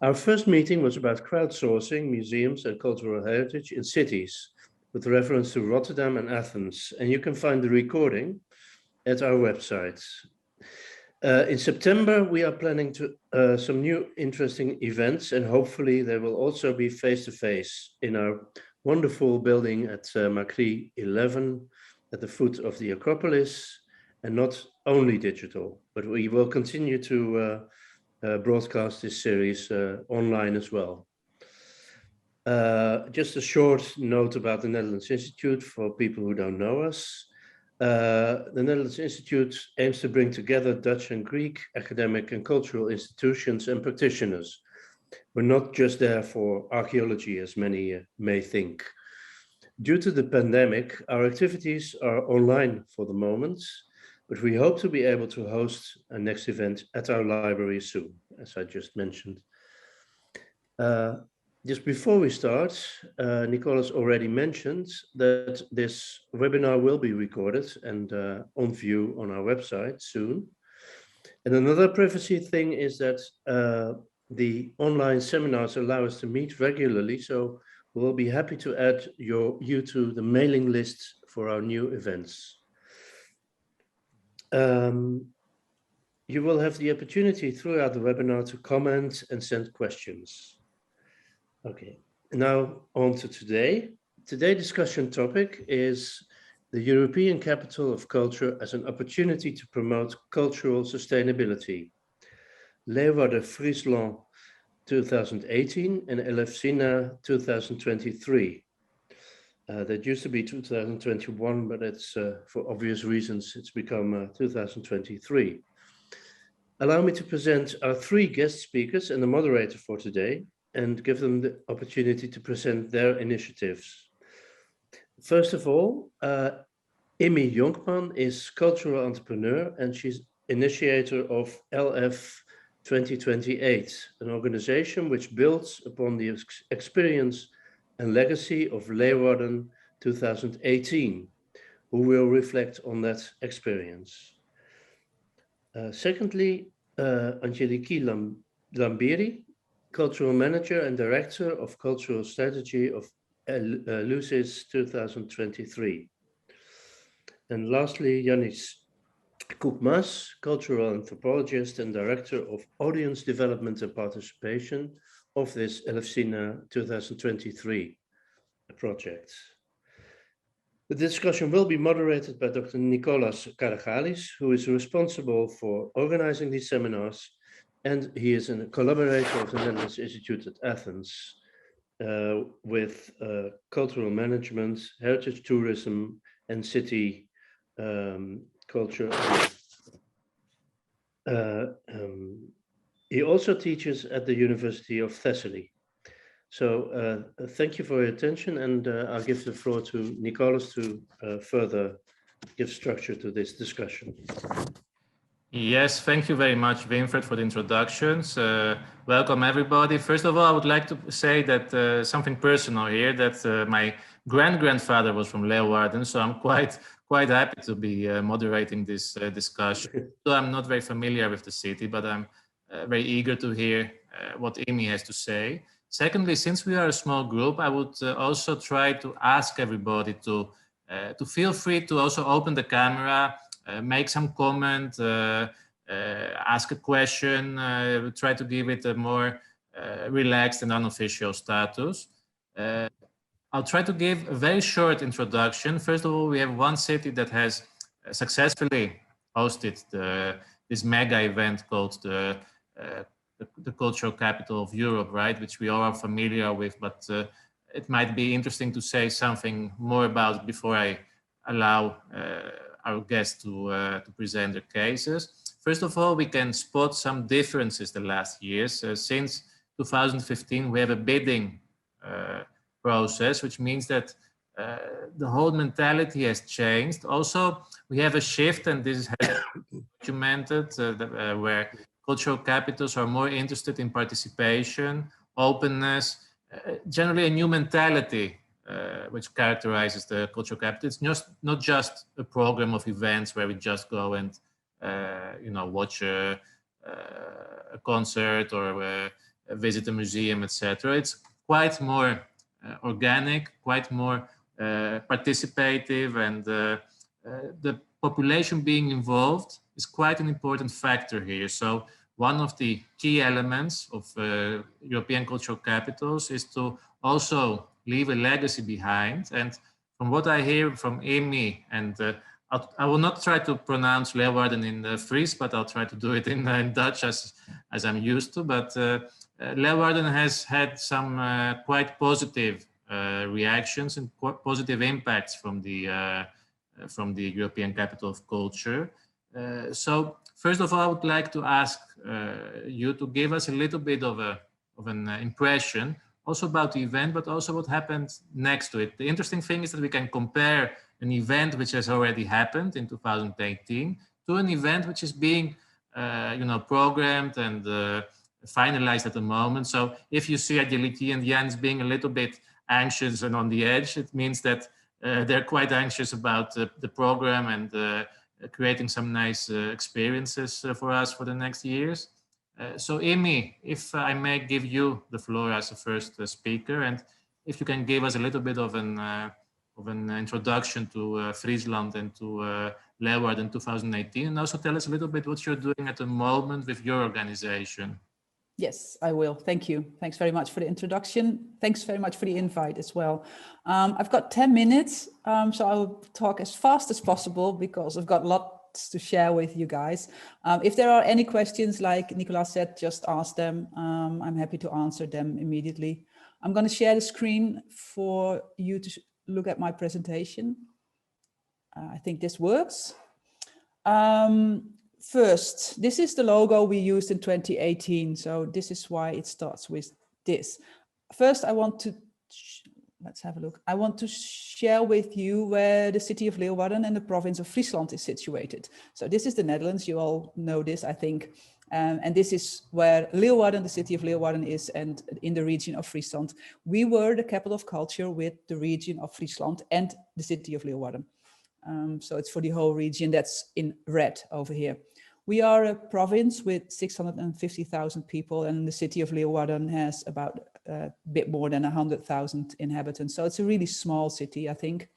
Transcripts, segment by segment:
Our first meeting was about crowdsourcing museums and cultural heritage in cities, with reference to Rotterdam and Athens, and you can find the recording at our website. In September, we are planning some new interesting events, and hopefully they will also be face-to-face in our wonderful building at Macri 11 at the foot of the Acropolis, and not only digital, but we will continue to broadcast this series online as well. Just a short note about the Netherlands Institute for people who don't know us. The Netherlands Institute aims to bring together Dutch and Greek academic and cultural institutions and practitioners. We're not just there for archaeology, as many may think. Due to the pandemic, our activities are online for the moment, but we hope to be able to host a next event at our library soon, as I just mentioned. Just before we start, Nicolas already mentioned that this webinar will be recorded and on view on our website soon. And another privacy thing is that the online seminars allow us to meet regularly, so we'll be happy to add you to the mailing list for our new events. You will have the opportunity throughout the webinar to comment and send questions. Okay, now on to today. Today's discussion topic is the European Capital of Culture as an opportunity to promote cultural sustainability. Leeuwarden-Fryslân 2018 and Alefcina 2023. That used to be 2021, but it's for obvious reasons, it's become 2023. Allow me to present our three guest speakers and the moderator for today, and give them the opportunity to present their initiatives. First of all, Immie Jonkman is cultural entrepreneur, and she's initiator of LF 2028, an organization which builds upon the experience and legacy of Leeuwarden 2018, who will reflect on that experience. Secondly, Aggeliki Lampiri, Cultural Manager and Director of Cultural Strategy of Eleusis 2023. And lastly, Yannis Koukmas, Cultural Anthropologist and Director of Audience Development and Participation of this Alefcina 2023 project. The discussion will be moderated by Dr. Nicolas Karachalis, who is responsible for organizing these seminars, and he is a collaborator of the Netherlands Institute at Athens with cultural management, heritage tourism, and city culture. He also teaches at the University of Thessaly. So thank you for your attention, and I'll give the floor to Nicolas to further give structure to this discussion. Yes, thank you very much, Winfred, for the introductions. Welcome, everybody. First of all, I would like to say that something personal here, that my grandfather was from Leeuwarden, so I'm quite happy to be moderating this discussion. So I'm not very familiar with the city, but I'm very eager to hear what Immie has to say. Secondly, since we are a small group, I would also try to ask everybody to feel free to also open the camera, make some comment, ask a question, try to give it a more relaxed and unofficial status. I'll try to give a very short introduction. First of all, we have one city that has successfully hosted this mega event called the Cultural Capital of Europe, right? Which we all are familiar with, but it might be interesting to say something more about it before I allow our guests to present their cases. First of all, we can spot some differences the last years. Since 2015, we have a bidding process, which means that the whole mentality has changed. Also, we have a shift, and this has been documented, where cultural capitals are more interested in participation, openness, generally a new mentality which characterizes the cultural capital. It's not just a program of events where we just go and watch a concert or visit a museum, etc. It's quite more organic, quite more participative, and the population being involved is quite an important factor here. So one of the key elements of European cultural capitals is to also leave a legacy behind. And from what I hear from Immie, and I will not try to pronounce Leeuwarden in Fries, but I'll try to do it in Dutch as I'm used to. But Leeuwarden has had some quite positive reactions and positive impacts from the European Capital of Culture. So first of all, I would like to ask you to give us a little bit of an impression also about the event, but also what happened next to it. The interesting thing is that we can compare an event which has already happened in 2018 to an event which is being programmed and finalized at the moment. So if you see Aggeliki and Yannis being a little bit anxious and on the edge, it means that they're quite anxious about the program and creating some nice experiences for us for the next years. So Immie, if I may give you the floor as the first speaker, and if you can give us a little bit of an introduction to Friesland and to Leeuwarden in 2018, and also tell us a little bit what you're doing at the moment with your organization. Yes, I will. Thank you. Thanks very much for the introduction. Thanks very much for the invite as well. I've got 10 minutes, so I will talk as fast as possible because I've got lots to share with you guys. If there are any questions, like Nicolas said, just ask them. I'm happy to answer them immediately. I'm going to share the screen for you to look at my presentation. I think this works. First, this is the logo we used in 2018. So this is why it starts with this. First, I want to, let's have a look. I want to share with you where the city of Leeuwarden and the province of Friesland is situated. So this is the Netherlands. You all know this, I think. And this is where Leeuwarden, the city of Leeuwarden is, and in the region of Friesland. We were the capital of culture with the region of Friesland and the city of Leeuwarden. So it's for the whole region that's in red over here. We are a province with 650,000 people, and the city of Leeuwarden has about a bit more than 100,000 inhabitants. So it's a really small city, I think,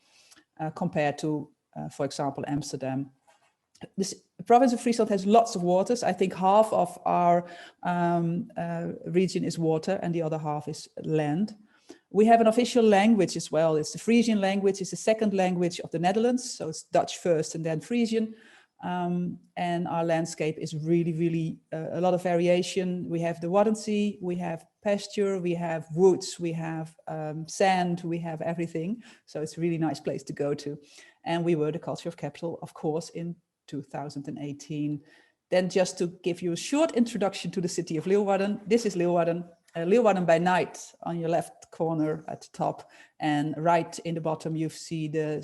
compared to, for example, Amsterdam. The province of Friesland has lots of waters. I think half of our region is water and the other half is land. We have an official language as well. It's the Frisian language. It's the second language of the Netherlands. So it's Dutch first and then Frisian. And our landscape is really a lot of variation. We have the Waddenzee, we have pasture, we have woods, we have sand, we have everything. So it's a really nice place to go to. And we were the culture of capital, of course, in 2018. Then just to give you a short introduction to the city of Leeuwarden. This is Leeuwarden. Leeuwarden by night on your left corner at the top, and right in the bottom you see the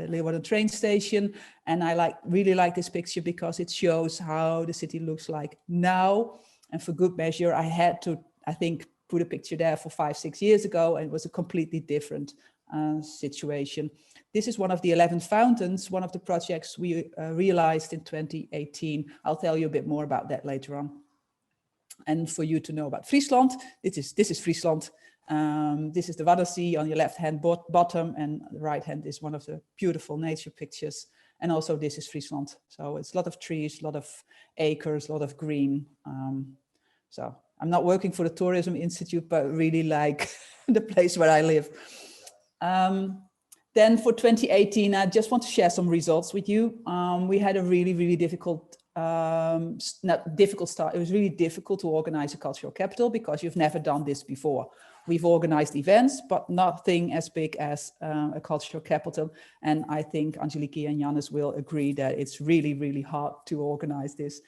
Leeuwarden train station. And I really like this picture because it shows how the city looks like now. And for good measure, I had to, I think, put a picture there for 5-6 years ago, and it was a completely different situation. This is one of the 11 fountains, one of the projects we realized in 2018. I'll tell you a bit more about that later on. And for you to know about Friesland, this is Friesland. This is the Waddenzee on your left-hand bottom, and the right-hand is one of the beautiful nature pictures. And also this is Friesland. So it's a lot of trees, a lot of acres, a lot of green. So I'm not working for the Tourism Institute, but really like the place where I live. Then for 2018, I just want to share some results with you. We had a really difficult not difficult start. It was really difficult to organize a cultural capital because you've never done this before. We've organized events, but nothing as big as a cultural capital. And I think Aggeliki and Yannis will agree that it's really hard to organize this.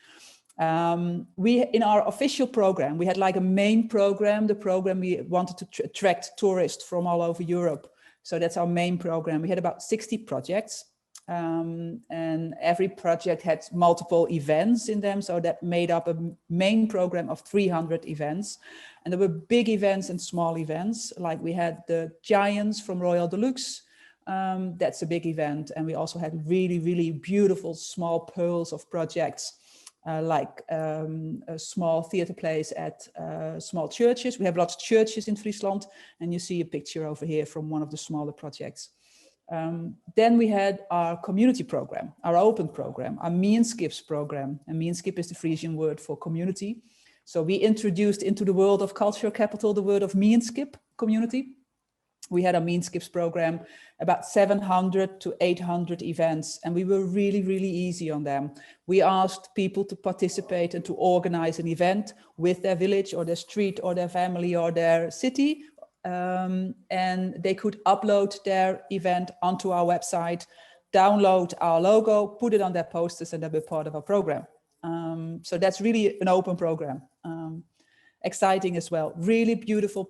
In our official program, we had like a main program, the program we wanted to attract tourists from all over Europe. So that's our main program. We had about 60 projects. And every project had multiple events in them. So that made up a main program of 300 events. And there were big events and small events. Like we had the Giants from Royal Deluxe. That's a big event. And we also had really beautiful small pearls of projects. like small theater plays at small churches. We have lots of churches in Friesland, and you see a picture over here from one of the smaller projects. Then we had our community program, our open program, our Meenskips program. And Meenskip is the Frisian word for community. So we introduced into the world of cultural capital the word of Meenskip, community. We had a Meenskips program, about 700 to 800 events, and we were really, really easy on them. We asked people to participate and to organize an event with their village or their street or their family or their city, and they could upload their event onto our website, download our logo, put it on their posters, and they'll be part of our program. So that's really an open program. Exciting as well, really beautiful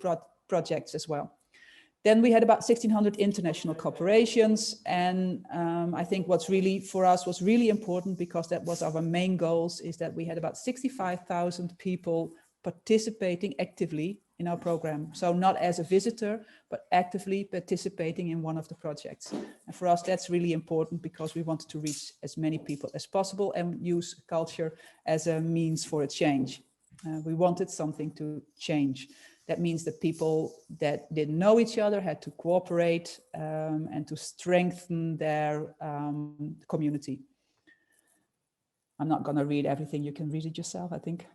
projects as well. Then we had about 1,600 international corporations. And I think what's really, for us, was really important, because that was our main goals, is that we had about 65,000 people participating actively in our program. So not as a visitor, but actively participating in one of the projects. And for us, that's really important, because we wanted to reach as many people as possible and use culture as a means for a change. We wanted something to change. That means that people that didn't know each other had to cooperate and to strengthen their community. I'm not going to read everything. You can read it yourself, I think.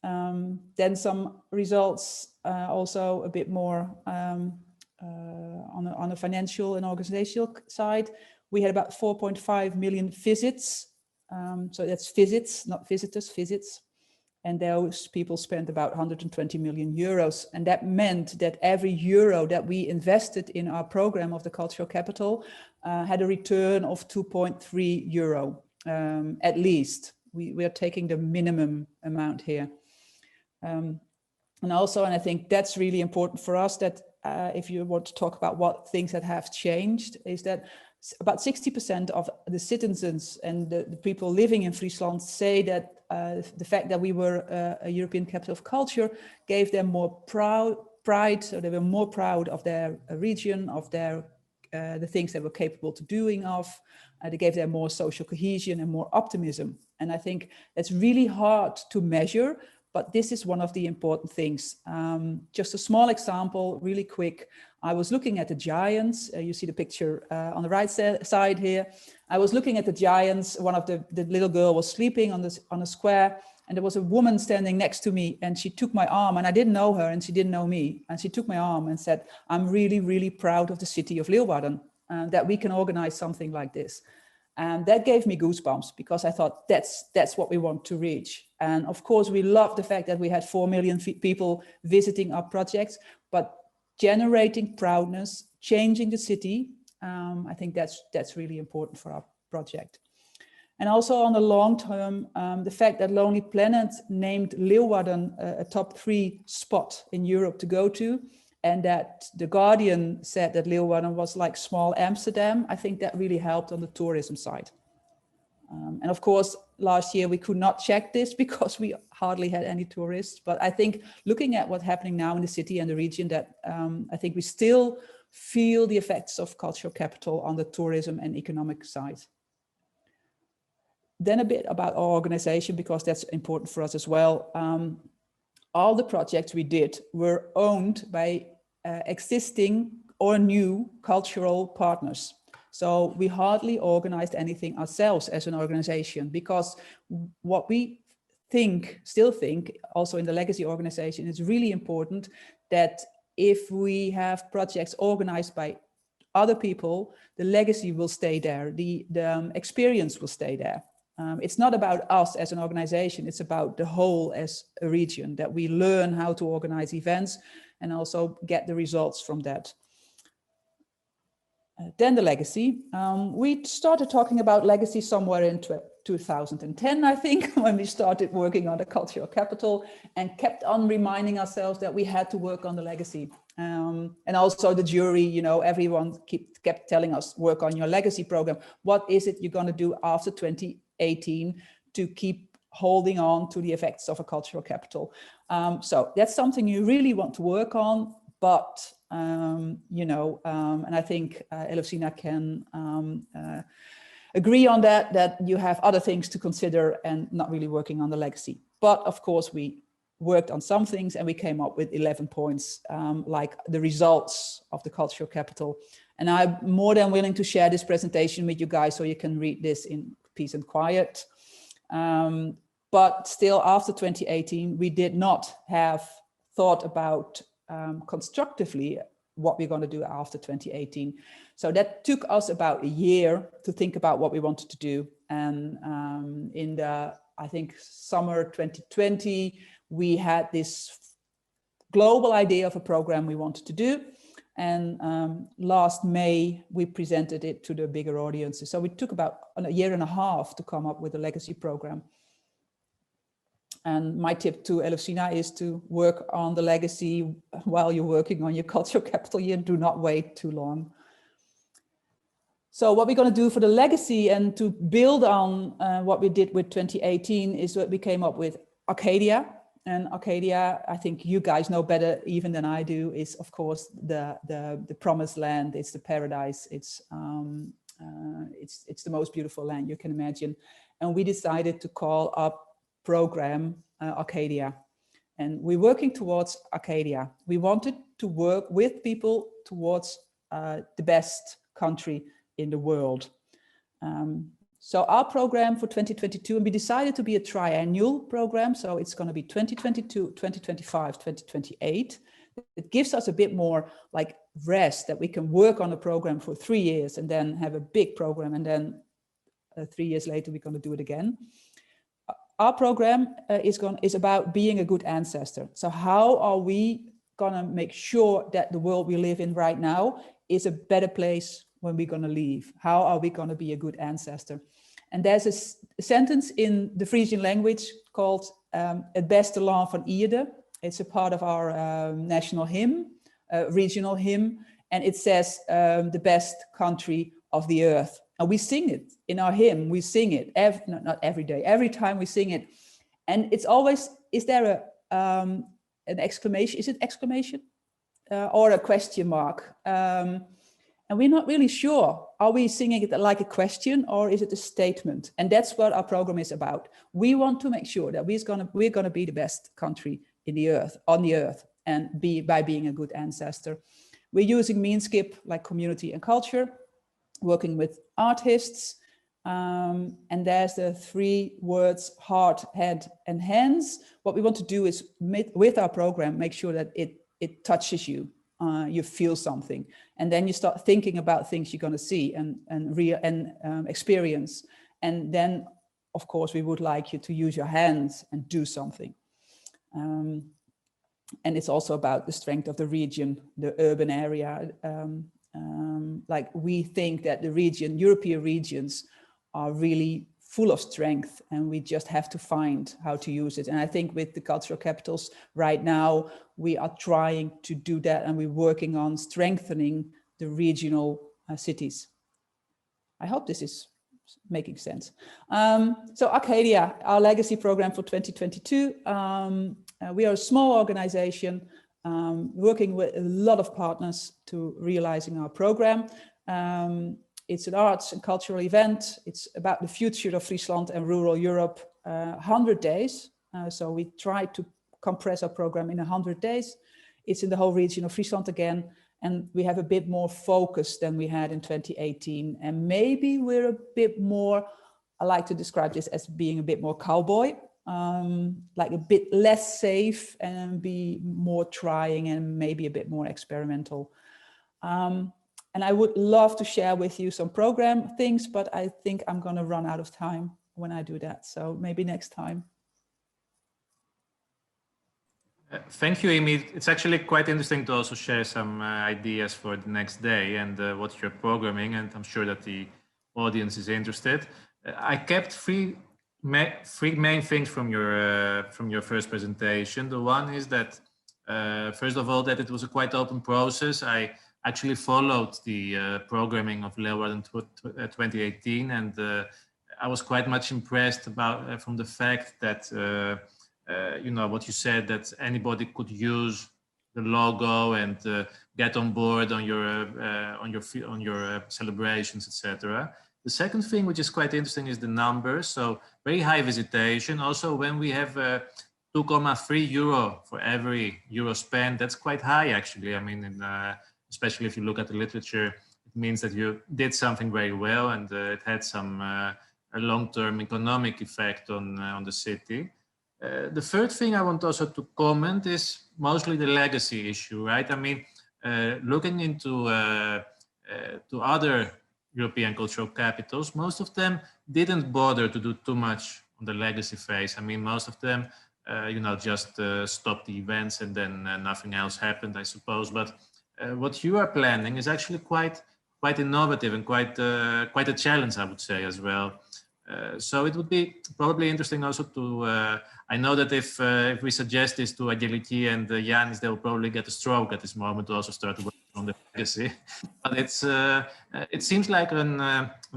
Then some results, also a bit more on a financial and organizational side. We had about 4.5 million visits. So that's visits, not visitors, visits. And those people spent about 120 million euros. And that meant that every euro that we invested in our program of the cultural capital had a return of 2.3 euro, at least. We are taking the minimum amount here. And I think that's really important for us, that if you want to talk about what things that have changed, is that about 60% of the citizens and the people living in Friesland say that the fact that we were a European capital of culture gave them more pride, so they were more proud of their region, of their the things they were capable to doing of. They gave them more social cohesion and more optimism. And I think it's really hard to measure, but this is one of the important things. Just a small example, really quick. I was looking at the giants. You see the picture on the right side here. I was looking at the giants. One of the little girl was sleeping on a square, and there was a woman standing next to me, and she took my arm, and I didn't know her and she didn't know me. And she took my arm and said, "I'm really, really proud of the city of Leeuwarden, that we can organize something like this." And that gave me goosebumps, because I thought that's what we want to reach. And of course, we love the fact that we had 4 million people visiting our projects, but generating proudness, changing the city, I think that's really important for our project. And also on the long term, the fact that Lonely Planet named Leeuwarden a top 3 spot in Europe to go to, and that The Guardian said that Leeuwarden was like small Amsterdam, I think that really helped on the tourism side. And of course, last year we could not check this because we hardly had any tourists. But I think looking at what's happening now in the city and the region, that I think we still feel the effects of cultural capital on the tourism and economic side. Then a bit about our organization, because that's important for us as well. All the projects we did were owned by existing or new cultural partners. So we hardly organized anything ourselves as an organization, because what we still think, also in the legacy organization, it's really important that if we have projects organized by other people, the legacy will stay there, the experience will stay there. It's not about us as an organization, it's about the whole as a region, that we learn how to organize events and also get the results from that. Then the legacy. We started talking about legacy somewhere in 2010, I think, when we started working on the cultural capital, and kept on reminding ourselves that we had to work on the legacy. And also the jury, everyone kept telling us, work on your legacy program. What is it you're going to do after 2018 to keep holding on to the effects of a cultural capital? So that's something you really want to work on, but and I think Alefcina can agree on that you have other things to consider and not really working on the legacy. But of course, we worked on some things and we came up with 11 points, like the results of the cultural capital. And I'm more than willing to share this presentation with you guys so you can read this in peace and quiet. But still, after 2018, we did not have thought about constructively what we're going to do after 2018. So that took us about a year to think about what we wanted to do. And in the, I think, summer 2020, we had this global idea of a program we wanted to do. And last May, we presented it to the bigger audiences. So we took about a year and a half to come up with a legacy program. And my tip to Alefcina is to work on the legacy while you're working on your cultural capital year. Do not wait too long. So what we're going to do for the legacy and to build on what we did with 2018 is that we came up with Arcadia. And Arcadia, I think you guys know better even than I do, is of course the promised land. It's the paradise. It's the most beautiful land you can imagine. And we decided to call up program Arcadia, and we're working towards Arcadia. We wanted to work with people towards the best country in the world. So our program for 2022, and we decided to be a triennial program, so it's going to be 2022, 2025, 2028. It gives us a bit more like rest, that we can work on a program for 3 years and then have a big program, and then 3 years later we're going to do it again. Our program is about being a good ancestor. So how are we going to make sure that the world we live in right now is a better place when we're going to leave? How are we going to be a good ancestor? And there's a sentence in the Frisian language called Het beste land van Ierden. It's a part of our national hymn, regional hymn, and it says the best country of the earth. And we sing it in our hymn. We sing it not every day, every time we sing it. And it's always, is there an exclamation? Is it exclamation or a question mark? And we're not really sure. Are we singing it like a question or is it a statement? And that's what our program is about. We want to make sure that we're gonna be the best country in the earth, on the earth, and by being a good ancestor. We're using Meanskip like community and culture, working with artists, and there's the 3 words: heart, head, and hands. What we want to do is, with our program, make sure that it touches you. You feel something, and then you start thinking about things you're going to see and experience. And then, of course, we would like you to use your hands and do something. And it's also about the strength of the region, the urban area. Like we think that the region, European regions, are really full of strength, and we just have to find how to use it. And I think with the cultural capitals right now, we are trying to do that, and we're working on strengthening the regional cities. I hope this is making sense. So Arcadia, our legacy program for 2022. We are a small organization working with a lot of partners to realizing our program. It's an arts and cultural event. It's about the future of Friesland and rural Europe, 100 days. So we try to compress our program in 100 days. It's in the whole region of Friesland again. And we have a bit more focus than we had in 2018. And maybe we're a bit more, I like to describe this as being a bit more cowboy, like a bit less safe and be more trying and maybe a bit more experimental. And I would love to share with you some program things, but I think I'm going to run out of time when I do that. So maybe next time. Thank you, Immie. It's actually quite interesting to also share some ideas for the next day and what you're programming, and I'm sure that the audience is interested. I kept three main things from your first presentation. The one is that, first of all, that it was a quite open process. I actually followed the programming of Leeuwarden 2018, and I was quite much impressed from the fact that you know what you said, that anybody could use the logo and get on board on your celebrations, etc. The second thing, which is quite interesting, is the numbers. So very high visitation. Also, when we have 2.3 euro for every euro spent, that's quite high, actually. I mean, especially if you look at the literature, it means that you did something very well, and it had some a long-term economic effect on the city. The third thing I want also to comment is mostly the legacy issue, right? I mean, looking into to other European cultural capitals, most of them didn't bother to do too much on the legacy phase. I mean, most of them, you know, just stopped the events and then nothing else happened, I suppose. But what you are planning is actually quite innovative and quite a challenge, I would say, as well. So it would be probably interesting also to, I know that if we suggest this to Aggeliki and Yannis, they will probably get a stroke at this moment to also start working on the legacy. But it's, it seems like an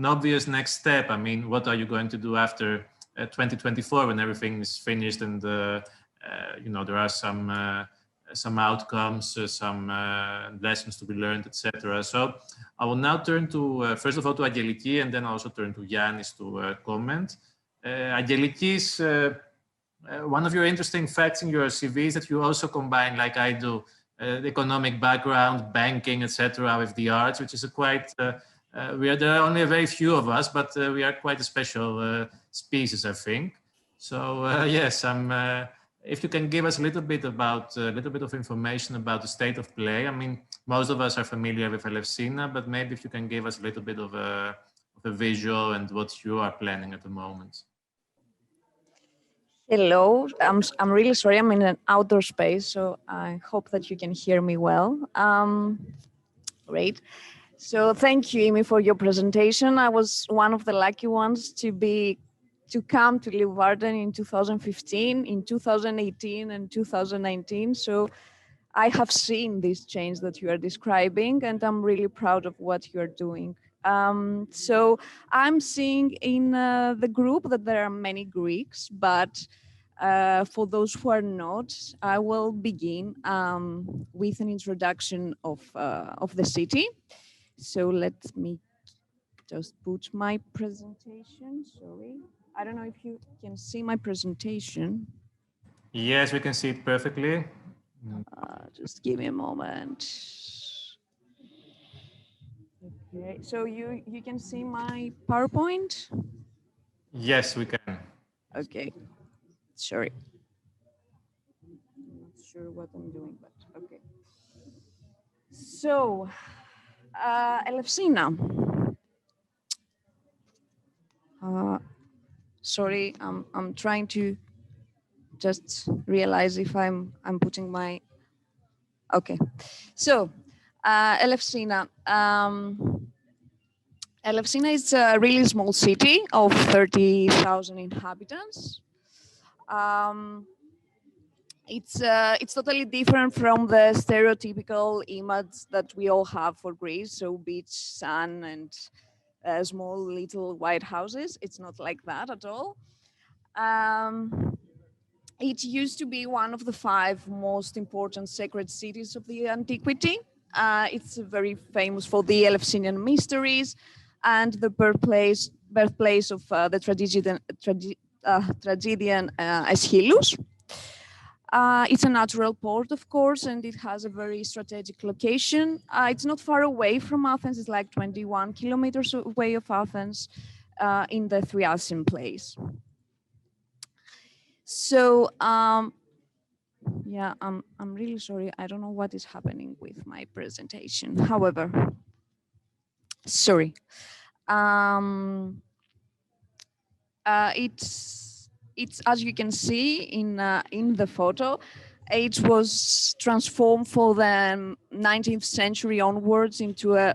obvious next step. I mean, what are you going to do after 2024 when everything is finished and, you know, there are some outcomes, some lessons to be learned, etc. So I will now turn to, first of all, to Aggeliki, and then also turn to Yannis to comment. Aggeliki's, one of your interesting facts in your CV is that you also combine, like I do, the economic background, banking, etc., with the arts, which is a quite, there are only a very few of us, but we are quite a special species, I think. So yes, if you can give us a little bit of information about the state of play. I mean, most of us are familiar with Alefcina, but maybe if you can give us a little bit of a visual and what you are planning at the moment. Hello, I'm really sorry. I'm in an outdoor space, so I hope that you can hear me well. Great. So thank you, Immie, for your presentation. I was one of the lucky ones to come to Leeuwarden in 2015, in 2018 and 2019. So I have seen this change that you are describing, and I'm really proud of what you're doing. So I'm seeing in the group that there are many Greeks, but for those who are not, I will begin with an introduction of the city. So let me just put my presentation, sorry. I don't know if you can see my presentation. Yes, we can see it perfectly. Just give me a moment. Okay, so you can see my PowerPoint? Yes, we can. Okay, sorry. I'm not sure what I'm doing, but okay. So, Alefcina. Sorry, I'm trying to just realize if I'm putting my, okay. So, Alefcina. Alefcina is a really small city of 30,000 inhabitants. It's totally different from the stereotypical image that we all have for Greece, so beach, sun, and small little white houses. It's not like that at all. It used to be one of the 5 most important sacred cities of the antiquity. It's very famous for the Eleusinian mysteries and the birthplace of the tragedian Aeschylus. It's a natural port, of course, and it has a very strategic location. It's not far away from Athens. It's like 21 kilometers away of Athens in the Thriasian place. So, yeah, I'm really sorry. I don't know what is happening with my presentation. However, sorry. It's as you can see in the photo, it was transformed for the 19th century onwards into a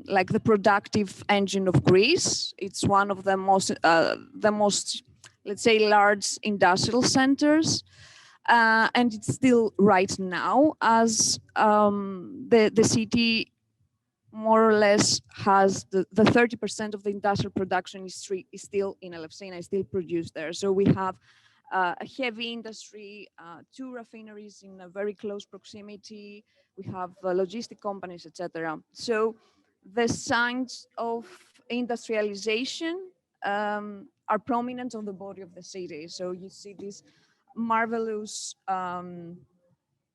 like the productive engine of Greece. It's one of the most let's say large industrial centers, and it's still right now as the city more or less has the 30% of the industrial production is still in Alefcina, is still produced there. So we have a heavy industry, 2 refineries in a very close proximity. We have logistic companies, etc. So the signs of industrialization are prominent on the body of the city. So you see these marvelous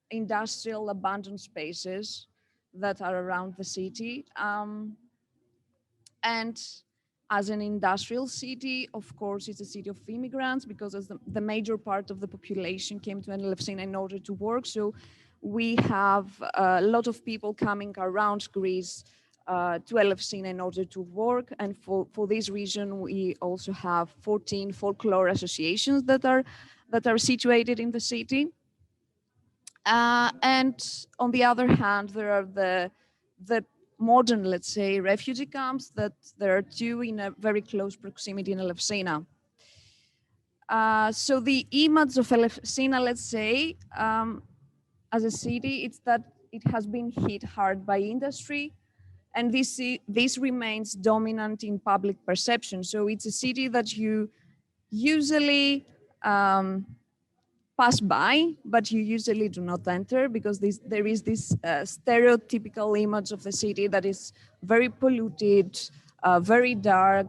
industrial abandoned spaces that are around the city. And as an industrial city, of course, it's a city of immigrants because as the major part of the population came to Alefcina in order to work. So we have a lot of people coming around Greece to Alefcina in order to work. And for this reason, we also have 14 folklore associations that are situated in the city. And on the other hand, there are the modern, let's say, refugee camps that there are two in a very close proximity in Alefcina. So the image of Alefcina, let's say, as a city, it's that it has been hit hard by industry, and this remains dominant in public perception. So it's a city that you usually pass by, but you usually do not enter because there is this stereotypical image of the city that is very polluted, very dark,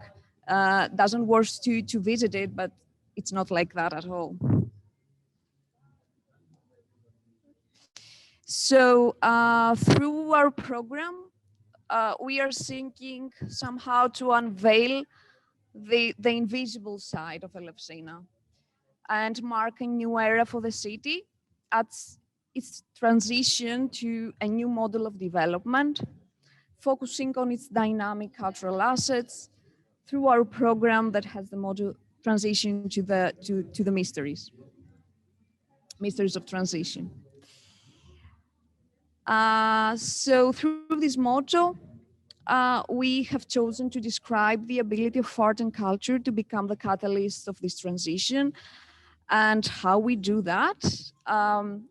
doesn't worth to visit it, but it's not like that at all. So through our program, we are seeking somehow to unveil the invisible side of Alefcina and mark a new era for the city at its transition to a new model of development, focusing on its dynamic cultural assets through our program that has the model transition to the mysteries of transition. So through this module, we have chosen to describe the ability of art and culture to become the catalyst of this transition. And how we do that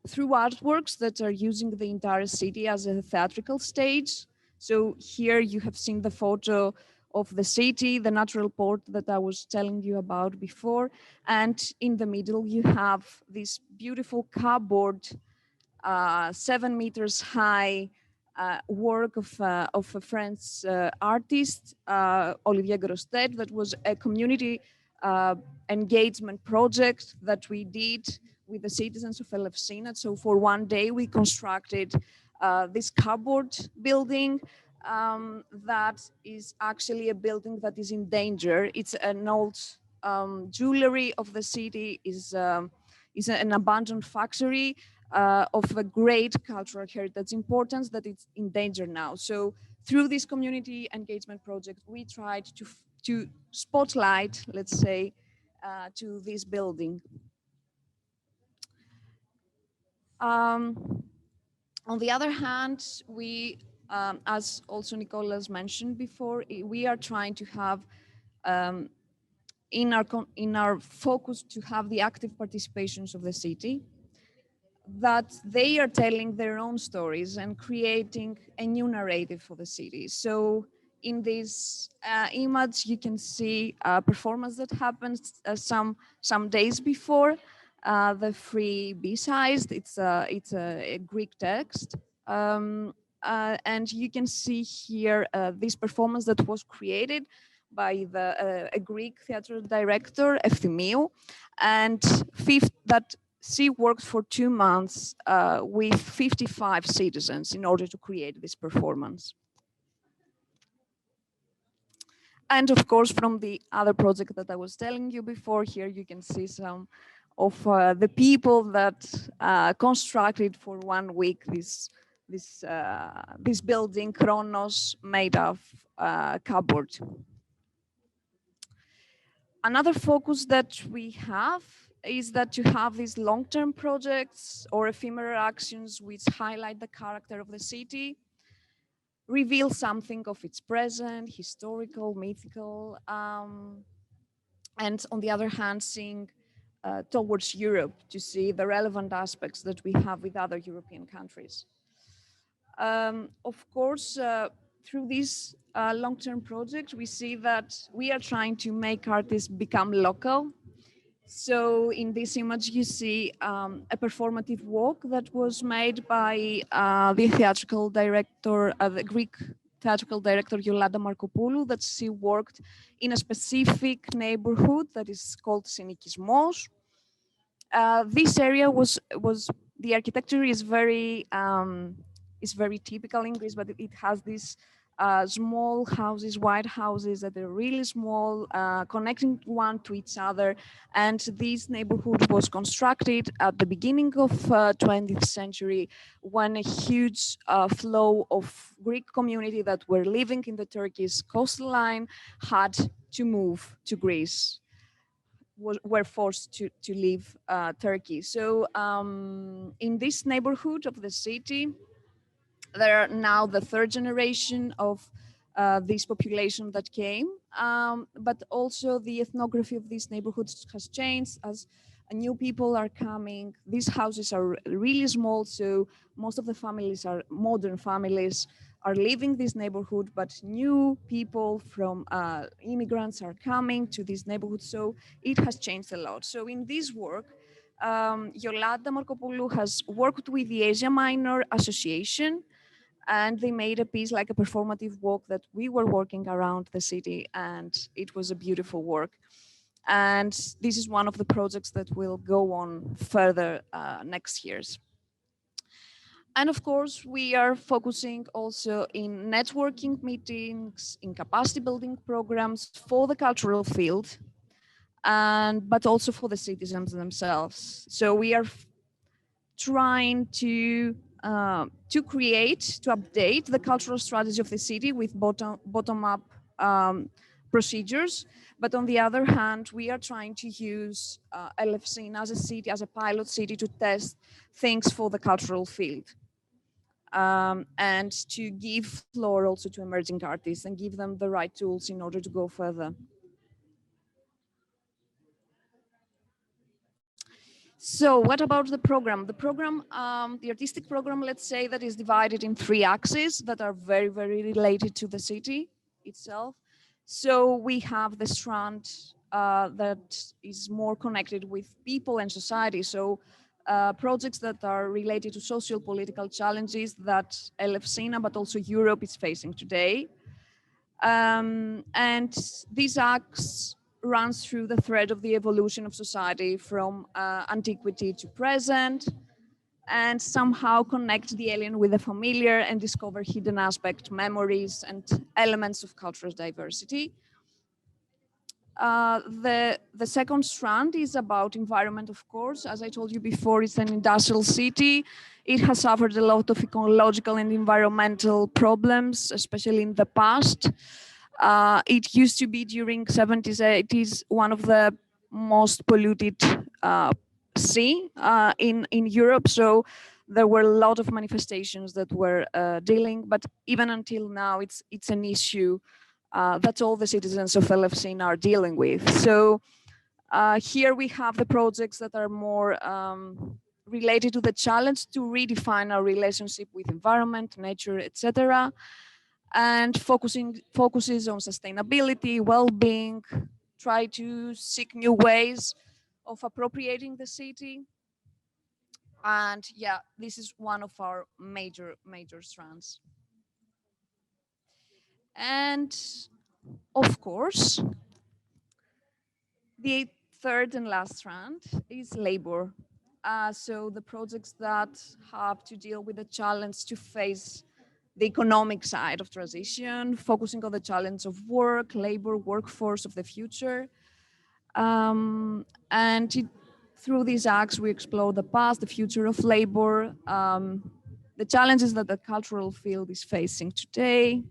through artworks that are using the entire city as a theatrical stage. So here you have seen the photo of the city, the natural port that I was telling you about before. And in the middle, you have this beautiful cupboard, 7 meters high work of a French artist, Olivier Grostet, that was a community engagement project that we did with the citizens of Alefcina. So for one day, we constructed this cupboard building that is actually a building that is in danger. It's an old jewelry of the city, is an abandoned factory of a great cultural heritage importance that it's in danger now. So through this community engagement project, we tried to spotlight, let's say, to this building. On the other hand, we, as also Nicolas mentioned before, we are trying to have in our focus to have the active participations of the city, that they are telling their own stories and creating a new narrative for the city. So in this image, you can see a performance that happened some days before the free B-sides. It's a Greek text. And you can see here this performance that was created by a Greek theater director, Efthimiou, and that she worked for 2 months with 55 citizens in order to create this performance. And of course, from the other project that I was telling you before, here you can see some of the people that constructed for 1 week this building, Kronos, made of cardboard. Another focus that we have is that to have these long-term projects or ephemeral actions which highlight the character of the city, reveal something of its present, historical, mythical, and on the other hand, seeing towards Europe to see the relevant aspects that we have with other European countries. Of course, through this long-term project, we see that we are trying to make artists become local. So in this image, you see a performative walk that was made by the theatrical director, the Greek theatrical director Yolanda Markopoulou that she worked in a specific neighborhood that is called Synikismos. This area was the architecture is very typical in Greece, but it has these small houses, white houses that are really small, connecting one to each other. And this neighborhood was constructed at the beginning of 20th century when a huge flow of Greek community that were living in the Turkish coastline had to move to Greece. Were forced to leave Turkey. So in this neighborhood of the city, there are now the third generation of this population that came, but also the ethnography of these neighborhoods has changed as new people are coming. These houses are really small, so most of the families are modern families are leaving this neighborhood, but new people from immigrants are coming to this neighborhood, so it has changed a lot. So in this work, Yolanda Markopoulou has worked with the Asia Minor Association, and they made a piece like a performative walk that we were working around the city, and it was a beautiful work. And this is one of the projects that will go on further next years. And of course, we are focusing also in networking meetings, in capacity building programs for the cultural field, but also for the citizens themselves. So we are trying to update the cultural strategy of the city with bottom-up procedures. But on the other hand, we are trying to use Alefcina as a city, as a pilot city, to test things for the cultural field. And to give floor also to emerging artists and give them the right tools in order to go further. So what about the program? The program, the artistic program, let's say, that is divided in 3 axes that are very, very related to the city itself. So we have the strand that is more connected with people and society. So projects that are related to social political challenges that Alefcina, but also Europe, is facing today. And these acts runs through the thread of the evolution of society from antiquity to present, and somehow connect the alien with the familiar and discover hidden aspects, memories, and elements of cultural diversity. The second strand is about environment, of course. As I told you before, it's an industrial city. It has suffered a lot of ecological and environmental problems, especially in the past. It used to be during 70s, 80s, one of the most polluted sea in Europe. So there were a lot of manifestations that were dealing, but even until now, it's an issue that all the citizens of Alefcina are dealing with. So here we have the projects that are more related to the challenge to redefine our relationship with environment, nature, etc., and focuses on sustainability, well-being, try to seek new ways of appropriating the city. And yeah, this is one of our major strands. And of course, the third and last strand is labor. So the projects that have to deal with the challenge to face the economic side of transition, focusing on the challenge of work, labor, workforce of the future. Through these acts, we explore the past, the future of labor, the challenges that the cultural field is facing today,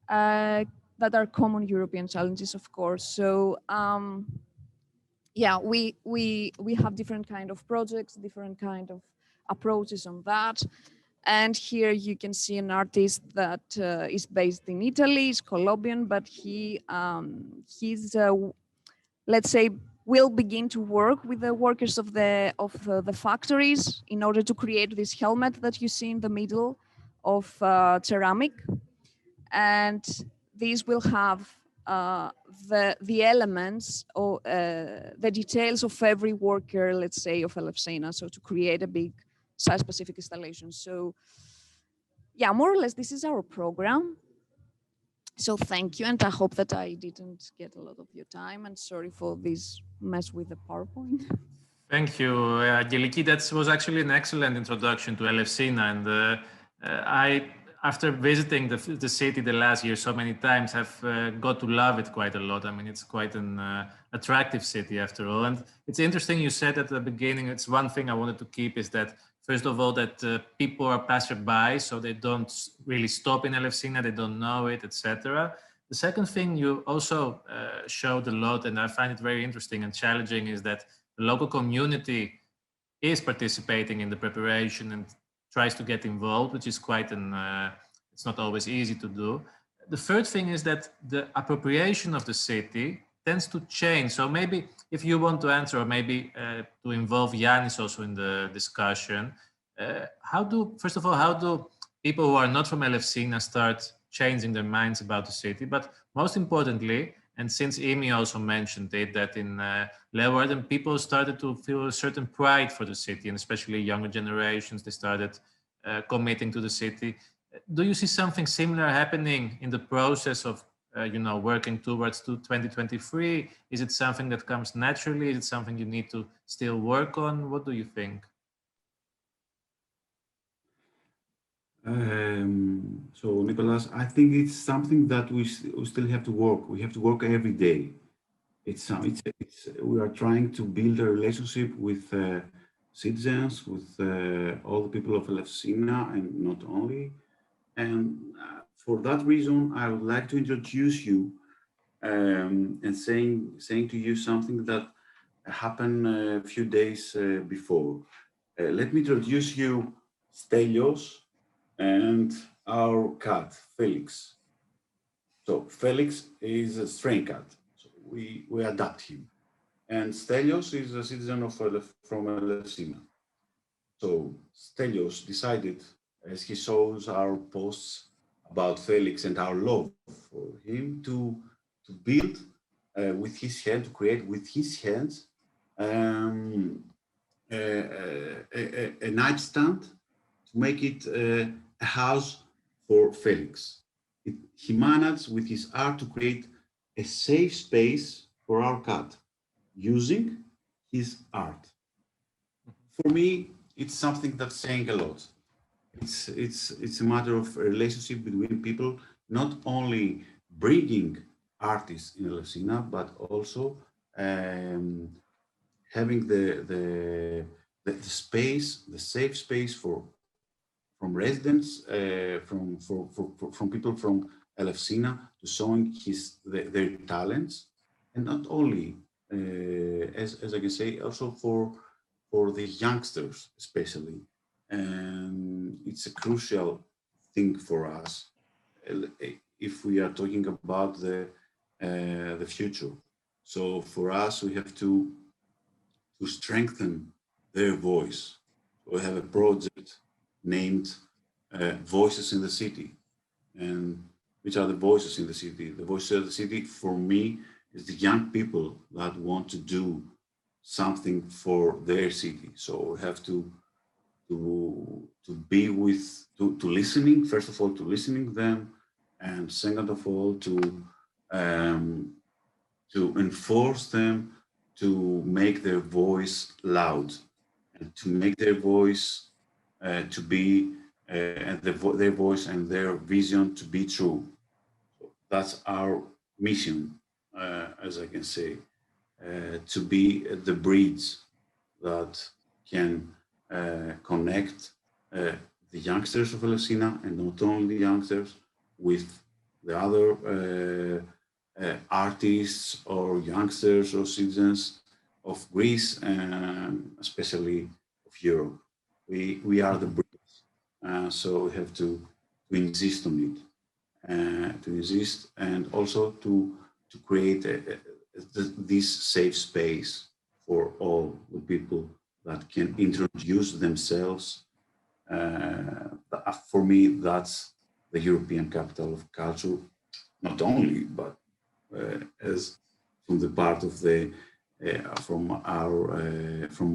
that are common European challenges, of course. So yeah, we have different kind of projects, different kind of approaches on that. And here you can see an artist that is based in Italy, is Colombian, but he's let's say, will begin to work with the workers of the factories in order to create this helmet that you see in the middle of ceramic. And these will have the elements or the details of every worker, let's say, of Alefcina, so to create a big site-specific installation. So yeah, more or less, this is our program. So thank you, and I hope that I didn't get a lot of your time, and sorry for this mess with the PowerPoint. Thank you, Aggeliki. That was actually an excellent introduction to Alefcina, and I, after visiting the city the last year so many times, have got to love it quite a lot. I mean, it's quite an attractive city after all. And it's interesting you said at the beginning, it's one thing I wanted to keep is that, first of all, that people are passerby, so they don't really stop in Alefcina, they don't know it, etc. The second thing you also showed a lot, and I find it very interesting and challenging, is that the local community is participating in the preparation and tries to get involved, which is quite it's not always easy to do. The third thing is that the appropriation of the city tends to change. So maybe if you want to answer, or maybe to involve Yannis also in the discussion, first of all, how do people who are not from Alefcina start changing their minds about the city? But most importantly, and since Immie also mentioned it, that in Leeuwarden, people started to feel a certain pride for the city, and especially younger generations, they started committing to the city. Do you see something similar happening in the process of working towards 2023? Is it something that comes naturally? Is it something you need to still work on? What do you think? So, Nicholas, I think it's something that we still have to work. We have to work every day. We are trying to build a relationship with citizens, with all the people of Alefcina, and not only. And for that reason, I would like to introduce you and saying to you something that happened a few days before. Let me introduce you Stelios and our cat, Felix. So Felix is a stray cat. So we adopt him. And Stelios is a citizen from Alefcina. So Stelios decided, as he shows our posts about Felix and our love for him, to build with his hand, to create with his hands a nightstand, to make it a house for Felix. He managed with his art to create a safe space for our cat using his art. For me, it's something that's saying a lot. It's a matter of a relationship between people, not only bringing artists in Alefcina, but also having the space, the safe space from residents, from people from Alefcina, to showing their talents, and not only, as I can say, also for the youngsters especially. And it's a crucial thing for us if we are talking about the future. So for us, we have to strengthen their voice. We have a project named Voices in the City. And which are the voices in the city? The voices of the city, for me, is the young people that want to do something for their city. So we have to be to listening, first of all, to listening them, and second of all, to enforce them to make their voice loud, and to make their voice to be and their voice and their vision to be true. So that's our mission, as I can say, to be the bridge that can connect the youngsters of Alefcina, and not only the youngsters, with the other artists or youngsters or citizens of Greece, and especially of Europe. We are the bridge, so we have to insist on it, to insist, and also to create this safe space for all the people that can introduce themselves. For me, that's the European capital of culture, not only, but as from the part of the from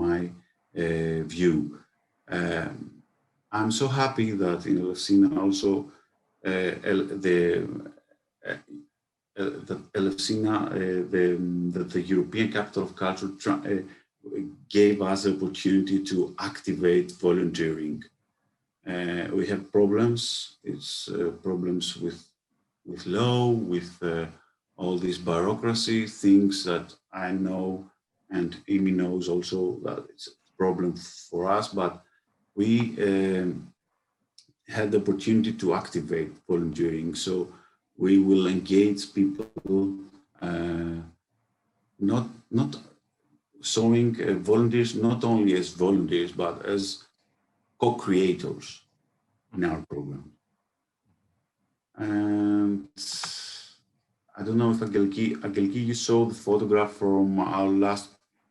my view. I'm so happy that in Alefcina also the that Alefcina, the European Capital of Culture, gave us the opportunity to activate volunteering. We have problems. It's problems with law, with all this bureaucracy, things that I know and Immie knows also that it's a problem for us, but we had the opportunity to activate volunteering. So we will engage people, not showing volunteers not only as volunteers, but as co-creators in our program. And I don't know if Aggeliki, you saw the photograph from our last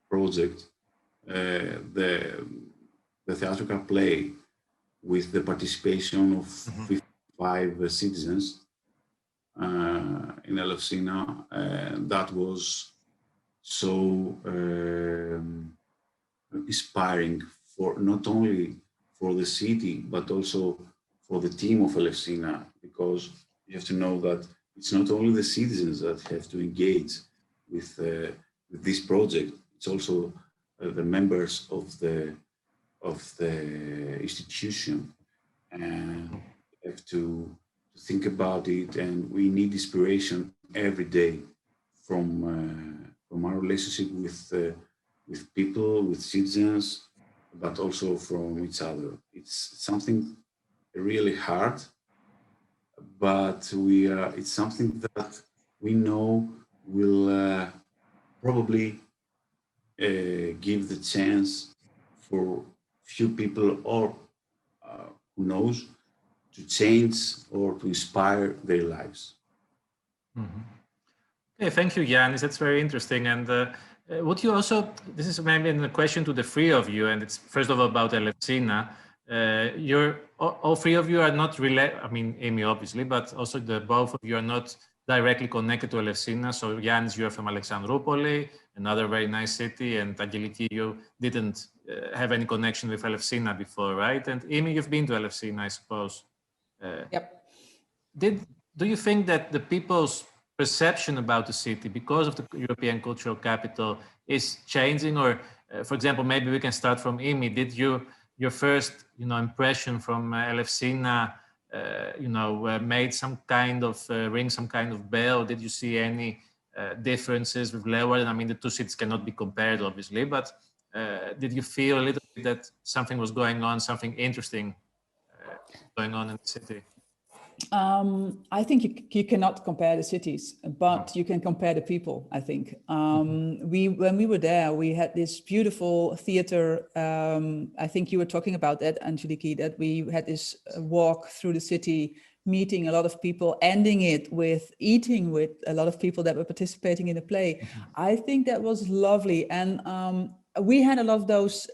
project, the theatrical play with the participation of 55 citizens in Alefcina. That was so inspiring for not only for the city, but also for the team of Alefcina, because you have to know that it's not only the citizens that have to engage with this project, it's also the members of the institution, and have to think about it. And we need inspiration every day from our relationship with people, with citizens, but also from each other. It's something really hard, but it's something that we know will probably give the chance for few people, or who knows, to change or to inspire their lives. Okay, thank you, Yannis. That's very interesting. And would you also, this is maybe a question to the three of you, and it's first of all about Alefcina. All three of you are not related, I mean, Immie obviously, but also both of you are not directly connected to Alefcina. So Yannis, you are from Alexandroupoli, another very nice city, and Aggeliki, you didn't have any connection with Alefcina before, right? And Immie, you've been to Alefcina, I suppose. Yep. Do you think that the people's perception about the city, because of the European Cultural Capital, is changing? Or, for example, maybe we can start from Immie. Did your first, impression from Alefcina, made some kind of ring some kind of bell? Did you see any differences with Leeuwarden? I mean, the two cities cannot be compared, obviously, but did you feel a little bit that something was going on, something interesting going on in the city? I think you cannot compare the cities, but you can compare the people, I think. When we were there, we had this beautiful theater. I think you were talking about that, Aggeliki, that we had this walk through the city, meeting a lot of people, ending it with eating with a lot of people that were participating in the play. I think that was lovely. And we had a lot of those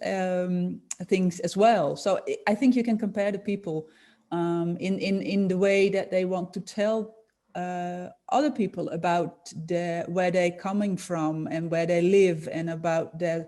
things as well. So I think you can compare the people in the way that they want to tell other people about where they're coming from and where they live, and about their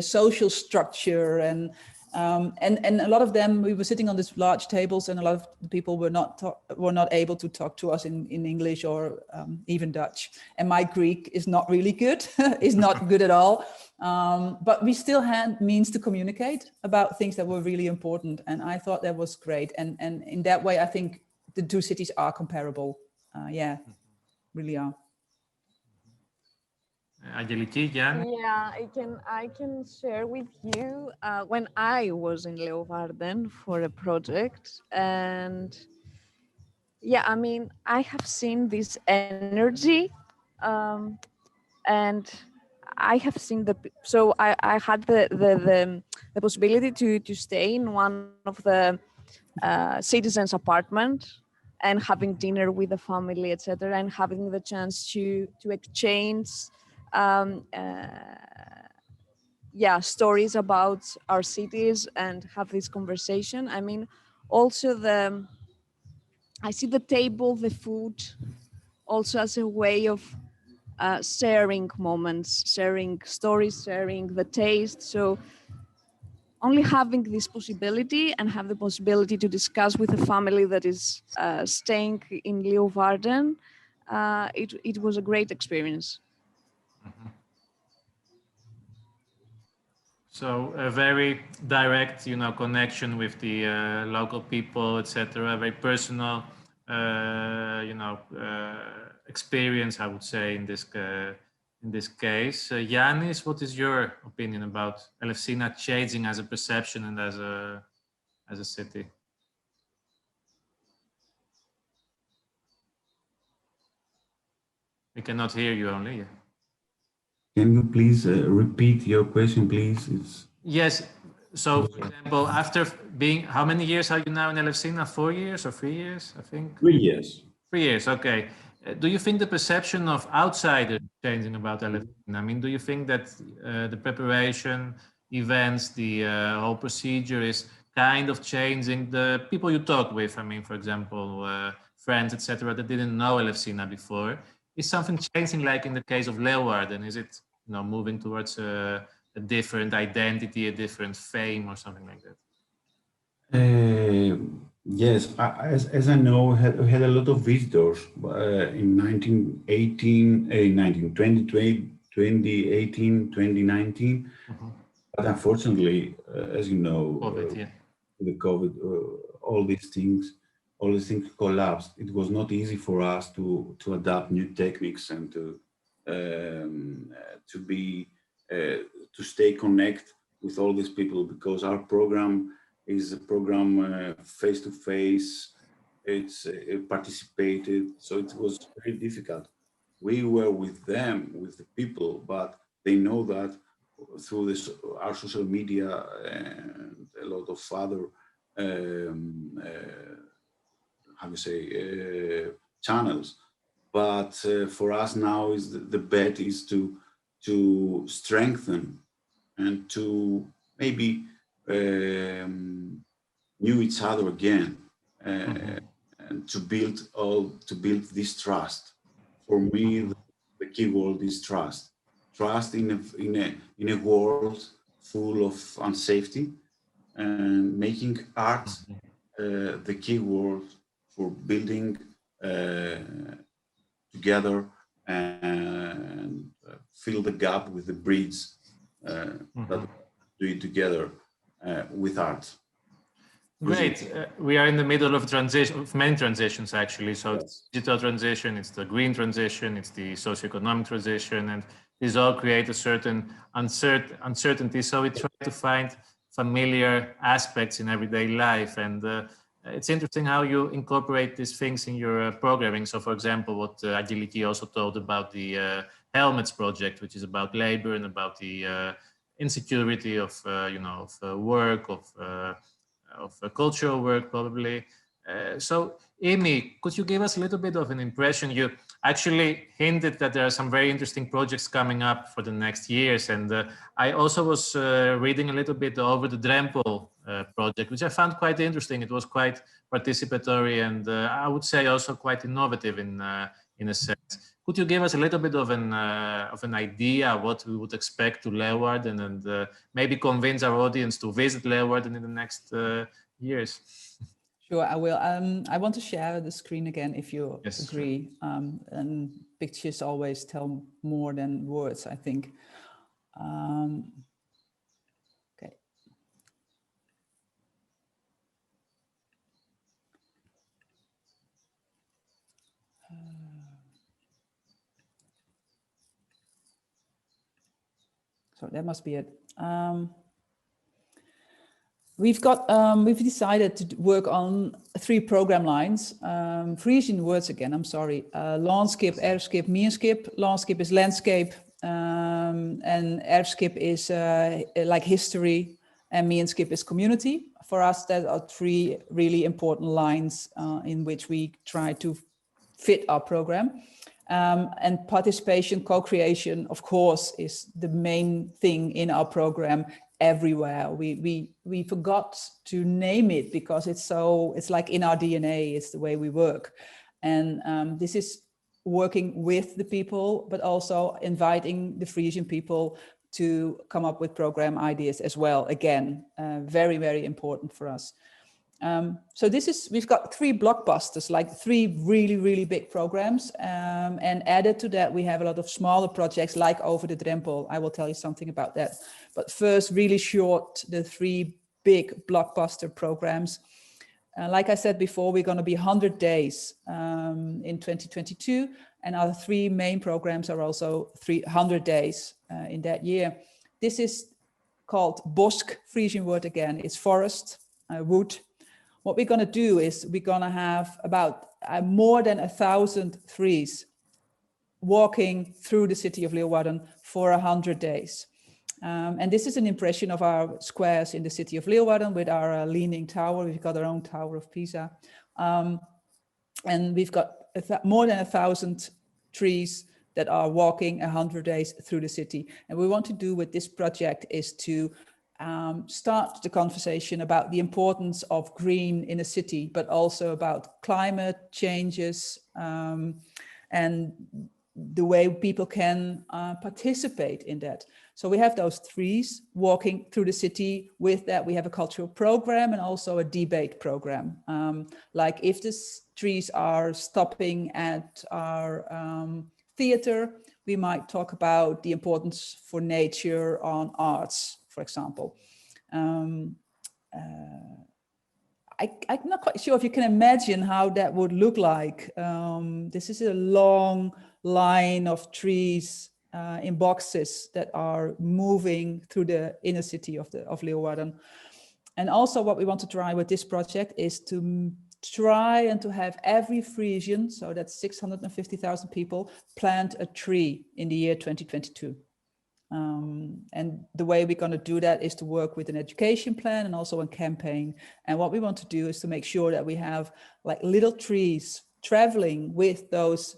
social structure. And a lot of them, we were sitting on these large tables, and a lot of people were not able to talk to us in English or even Dutch. And my Greek is not really good, is not good at all. But we still had means to communicate about things that were really important. And I thought that was great. And in that way, I think the two cities are comparable. Really are. Aggeliki, Yannis? Yeah, I can share with you when I was in Leeuwarden for a project, and yeah, I mean, I have seen this energy, and I have seen so I had the possibility to stay in one of the citizens' apartment and having dinner with the family, etc., and having the chance to exchange stories about our cities and have this conversation. I mean, also I see the table, the food, also as a way of sharing moments, sharing stories, sharing the taste. So only having this possibility and have the possibility to discuss with a family that is staying in Leeuwarden it was a great experience. So a very direct, connection with the local people, etc. Very personal, experience, I would say, in this case. Yannis, what is your opinion about Alefcina changing as a perception and as a city? We cannot hear you only. Can you please repeat your question, please? Yes. So, for example, after being, how many years are you now in Alefcina? 4 years or 3 years, I think? 3 years. 3 years, okay. Do you think the perception of outsiders is changing about Alefcina? I mean, do you think that the preparation, events, the whole procedure is kind of changing the people you talk with? I mean, for example, friends, etc., that didn't know Alefcina before. Is something changing, like in the case of Leeuwarden? Is it moving towards a different identity, a different fame, or something like that? Yes, as I know, we had a lot of visitors in 2018, 2019. But unfortunately, as you know, COVID, the COVID, all these things collapsed. It was not easy for us to adapt new techniques and to stay connected with all these people, because our program is a program face to face. It's participated, so it was very difficult. We were with them, with the people, but they know that through our social media and a lot of other channels. But for us now, is the bet is to strengthen and to maybe knew each other again, and to build this trust. For me, the key word is trust. Trust in a world full of unsafety, and making art the key word for building together and fill the gap with the bridge that do it together with art. Great. We are in the middle of many transitions, actually. So it's digital transition, it's the green transition, it's the socioeconomic transition, and these all create a certain uncertainty. So we try to find familiar aspects in everyday life, and it's interesting how you incorporate these things in your programming. So, for example, what Aggeliki also told about the Helmets project, which is about labor and about the insecurity of work, of cultural work, probably. So, Immie, could you give us a little bit of an impression? You actually hinted that there are some very interesting projects coming up for the next years. And I also was reading a little bit over the Drempel project, which I found quite interesting. It was quite participatory and I would say also quite innovative in a sense. Could you give us a little bit of an idea what we would expect to Leeuwarden, and maybe convince our audience to visit Leeuwarden in the next years? Sure, I will. I want to share the screen again, if you agree. And pictures always tell more than words, I think. Okay. So that must be it. We've decided to work on 3 program lines. Frisian words again, I'm sorry. Landskip, erfskip, mierskip. Landskip is landscape, and erfskip is like history, and mierskip is community. For us, there are 3 really important lines in which we try to fit our program. And participation, co-creation, of course, is the main thing in our program everywhere. We forgot to name it because it's like in our DNA, it's the way we work. And this is working with the people, but also inviting the Frisian people to come up with program ideas as well. Again, very, very important for us. So we've got 3 blockbusters, like 3 really, really big programs. And added to that, we have a lot of smaller projects like Over the Drempel. I will tell you something about that. But first, really short, the 3 big blockbuster programs. Like I said before, we're going to be 100 days in 2022. And our 3 main programs are also 300 days in that year. This is called Bosk, Frisian word again. It's forest, wood. What we're going to do is we're going to have about more than 1,000 trees walking through the city of Leeuwarden for 100 days. And this is an impression of our squares in the city of Leeuwarden with our leaning tower. We've got our own Tower of Pisa. And we've got more than 1,000 trees that are walking 100 days through the city. And what we want to do with this project is to start the conversation about the importance of green in a city, but also about climate changes and the way people can participate in that. So we have those trees walking through the city. With that, we have a cultural program and also a debate program. Like if the trees are stopping at our theater, we might talk about the importance for nature on arts, for example. I'm not quite sure if you can imagine how that would look like. This is a long line of trees in boxes that are moving through the inner city of Leeuwarden. And also what we want to try with this project is to try and to have every Frisian, so that's 650,000 people, plant a tree in the year 2022. And the way we're going to do that is to work with an education plan and also a campaign. And what we want to do is to make sure that we have like little trees traveling with those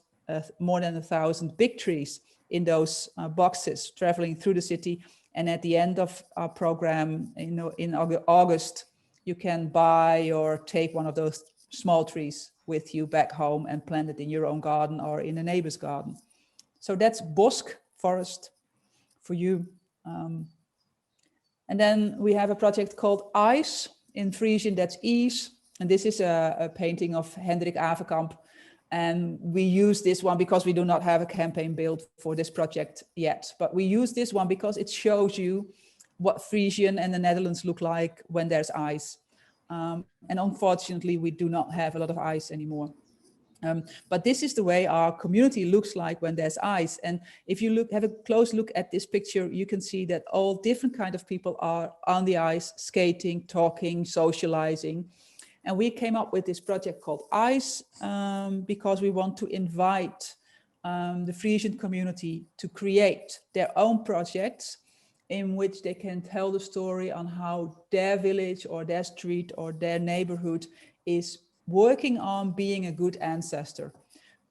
more than 1,000 big trees in those boxes traveling through the city. And at the end of our program, in August, you can buy or take one of those small trees with you back home and plant it in your own garden or in a neighbor's garden. So that's Bosk, forest, for you. And then we have a project called Ice, in Frisian, that's Ease. And this is a painting of Hendrik Avekamp. And we use this one because we do not have a campaign built for this project yet. But we use this one because it shows you what Frisian and the Netherlands look like when there's ice. And unfortunately, we do not have a lot of ice anymore. But this is the way our community looks like when there's ice. And if you have a close look at this picture, you can see that all different kinds of people are on the ice, skating, talking, socializing. And we came up with this project called Ice because we want to invite the Frisian community to create their own projects in which they can tell the story on how their village or their street or their neighborhood is working on being a good ancestor.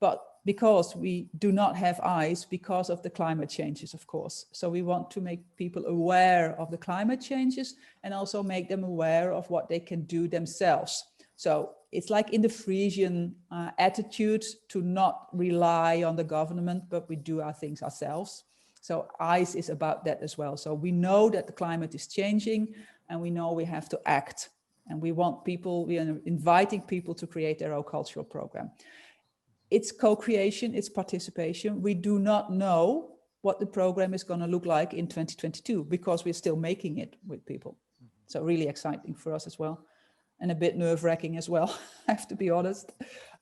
But because we do not have ice because of the climate changes, of course. So we want to make people aware of the climate changes and also make them aware of what they can do themselves. So it's like in the Frisian attitude to not rely on the government, but we do our things ourselves. So ICE is about that as well. So we know that the climate is changing and we know we have to act. And we want people, we are inviting people to create their own cultural program. It's co-creation, it's participation. We do not know what the program is going to look like in 2022 because we're still making it with people. So really exciting for us as well. And a bit nerve-wracking as well, I have to be honest.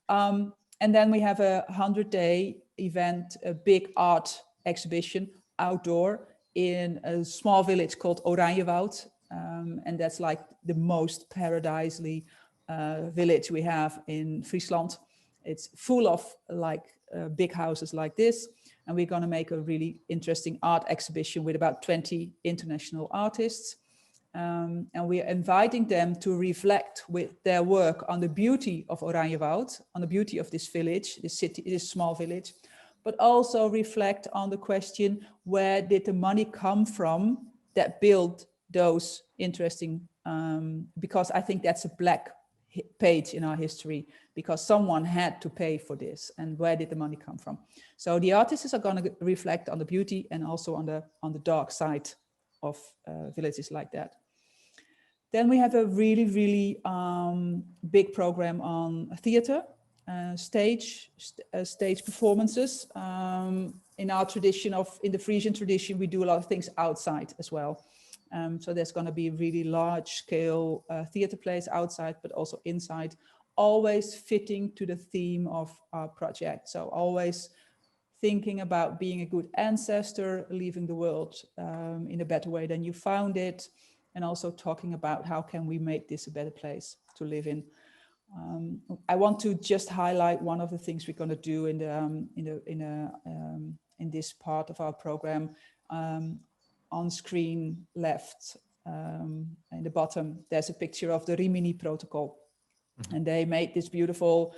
And then we have a 100-day event, a big art exhibition outdoor in a small village called Oranjewoud. And that's like the most paradisely village we have in Friesland. It's full of like big houses like this. And we're going to make a really interesting art exhibition with about 20 international artists. And we are inviting them to reflect with their work on the beauty of Oranjewoud, on the beauty of this village, this city, this small village, but also reflect on the question, where did the money come from that built those interesting, because I think that's a black page in our history, because someone had to pay for this, and where did the money come from? So the artists are going to reflect on the beauty and also on the dark side of villages like that. Then we have a really, really big program on theater, stage performances. In our tradition in the Frisian tradition, we do a lot of things outside as well. So there's going to be really large scale theater plays outside, but also inside, always fitting to the theme of our project. So always thinking about being a good ancestor, leaving the world in a better way than you found it, and also talking about how can we make this a better place to live in. I want to just highlight one of the things we're going to do in this part of our program. On screen left, in the bottom, there's a picture of the Rimini protocol, and they made this beautiful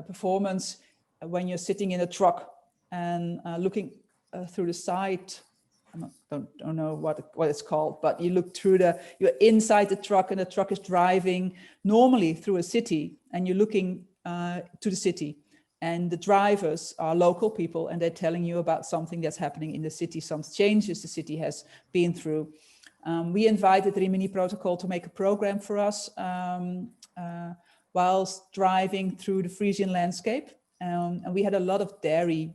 performance when you're sitting in a truck and looking through the side. I don't know what it's called, but you look through you're inside the truck, and the truck is driving normally through a city, and you're looking to the city, and the drivers are local people, and they're telling you about something that's happening in the city, some changes the city has been through. We invited the Rimini Protocol to make a program for us whilst driving through the Frisian landscape. And we had a lot of dairy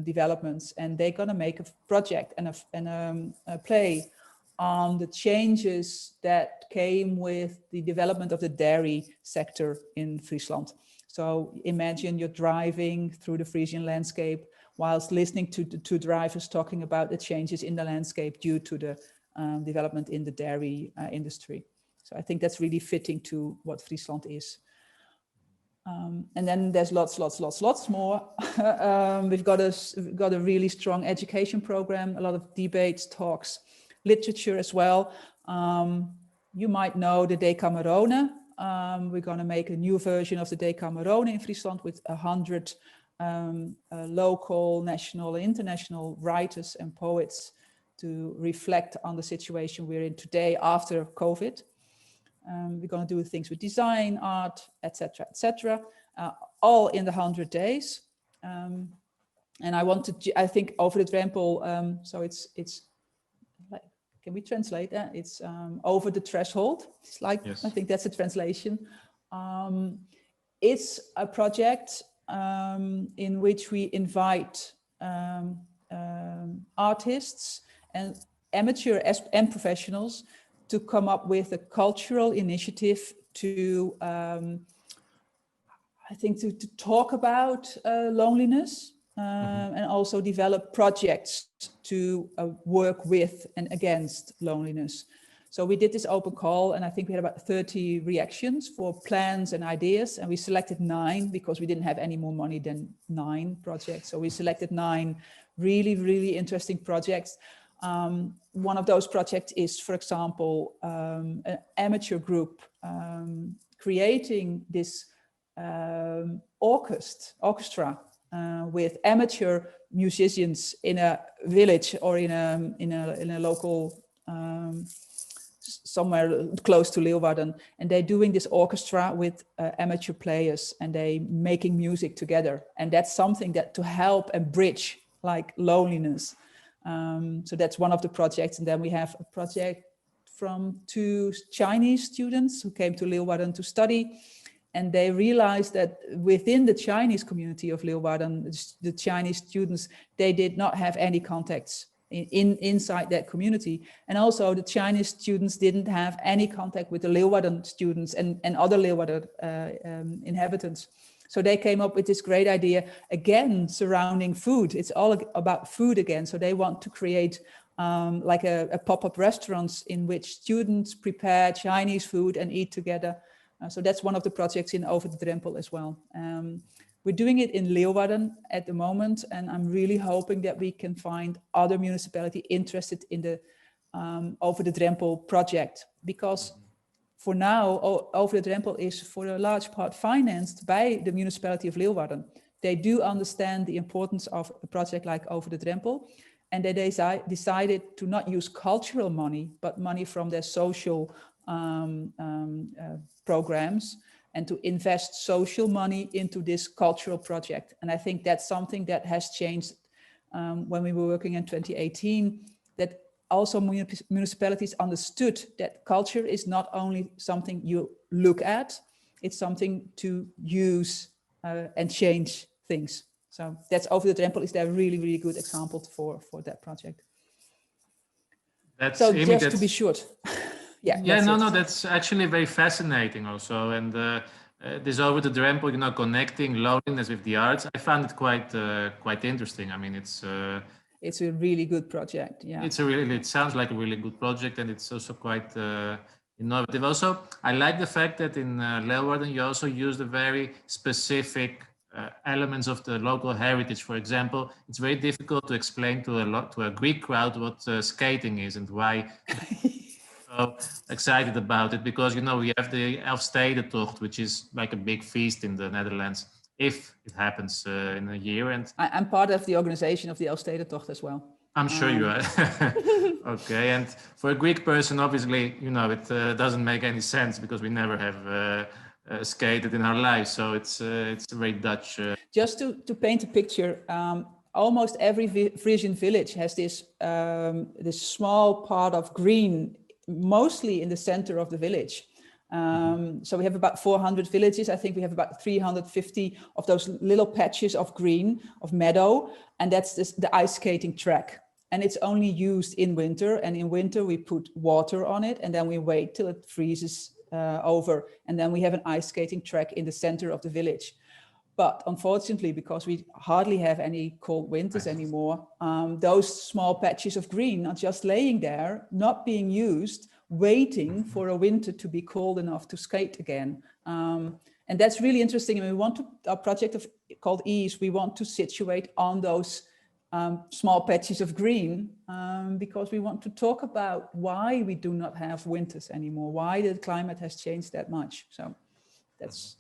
developments, and they're going to make a project and a play on the changes that came with the development of the dairy sector in Friesland. So imagine you're driving through the Frisian landscape whilst listening to the two drivers talking about the changes in the landscape due to the development in the dairy industry. So I think that's really fitting to what Friesland is. And then there's lots more. We've got a really strong education program, a lot of debates, talks, literature as well. You might know the Decamerone. We're going to make a new version of the Decamerone in Friesland with 100 local, national, and international writers and poets to reflect on the situation we're in today after COVID. We're going to do things with design, art, etc., all in the 100 days. And I think over the drempel, so it's like, can we translate that? It's over the threshold. It's like, yes. I think that's a translation. It's a project in which we invite artists and amateur and professionals to come up with a cultural initiative to, I think, to talk about loneliness and also develop projects to work with and against loneliness. So we did this open call, and I think we had about 30 reactions for plans and ideas, and we selected 9 because we didn't have any more money than 9 projects. So we selected 9 really, really interesting projects. One of those projects is, for example, an amateur group creating this orchestra with amateur musicians in a village or in a local somewhere close to Leeuwarden, and they're doing this orchestra with amateur players, and they making music together, and that's something that to help and bridge like loneliness. So that's one of the projects. And then we have a project from 2 Chinese students who came to Leeuwarden to study. And they realized that within the Chinese community of Leeuwarden, the Chinese students, they did not have any contacts inside that community. And also the Chinese students didn't have any contact with the Leeuwarden students and other Leeuwarden inhabitants. So they came up with this great idea, again, surrounding food. It's all about food again. So they want to create like a pop-up restaurants in which students prepare Chinese food and eat together. So that's one of the projects in Over the Drempel as well. We're doing it in Leeuwarden at the moment, and I'm really hoping that we can find other municipalities interested in the Over the Drempel project, because for now, Over the Drempel is for a large part financed by the municipality of Leeuwarden. They do understand the importance of a project like Over the Drempel, and they decided to not use cultural money, but money from their social programs, and to invest social money into this cultural project. And I think that's something that has changed when we were working in 2018, that also municipalities understood that culture is not only something you look at, it's something to use and change things. So that's Over the Drempel is there a really, really good example for that project. That's so Immie, just to be short. Yeah, no, that's actually very fascinating also. And this Over the Drempel, you know, connecting loneliness with the arts, I found it quite interesting. I mean, it's a really good project. Yeah, it sounds like a really good project, and it's also quite innovative. Also, I like the fact that in Leeuwarden you also use the very specific elements of the local heritage. For example, it's very difficult to explain to a Greek crowd what skating is and why. So excited about it, because you know we have the Elfstedentocht, which is like a big feast in the Netherlands, if it happens in a year. And I'm part of the organization of the Elfstedentocht as well. I'm sure you are. Okay, and for a Greek person, obviously, you know, it doesn't make any sense because we never have skated in our lives. So it's a very Dutch. Just to paint a picture, almost every Frisian village has this small part of green, mostly in the center of the village. So we have about 400 villages. I think we have about 350 of those little patches of green, of meadow, and that's the ice skating track. And it's only used in winter, and in winter we put water on it, and then we wait till it freezes over, and then we have an ice skating track in the center of the village. But unfortunately, because we hardly have any cold winters anymore, those small patches of green are just laying there, not being used, waiting for a winter to be cold enough to skate again. And that's really interesting. And we want to, our project called EASE, we want to situate on those small patches of green, because we want to talk about why we do not have winters anymore, why the climate has changed that much. So that's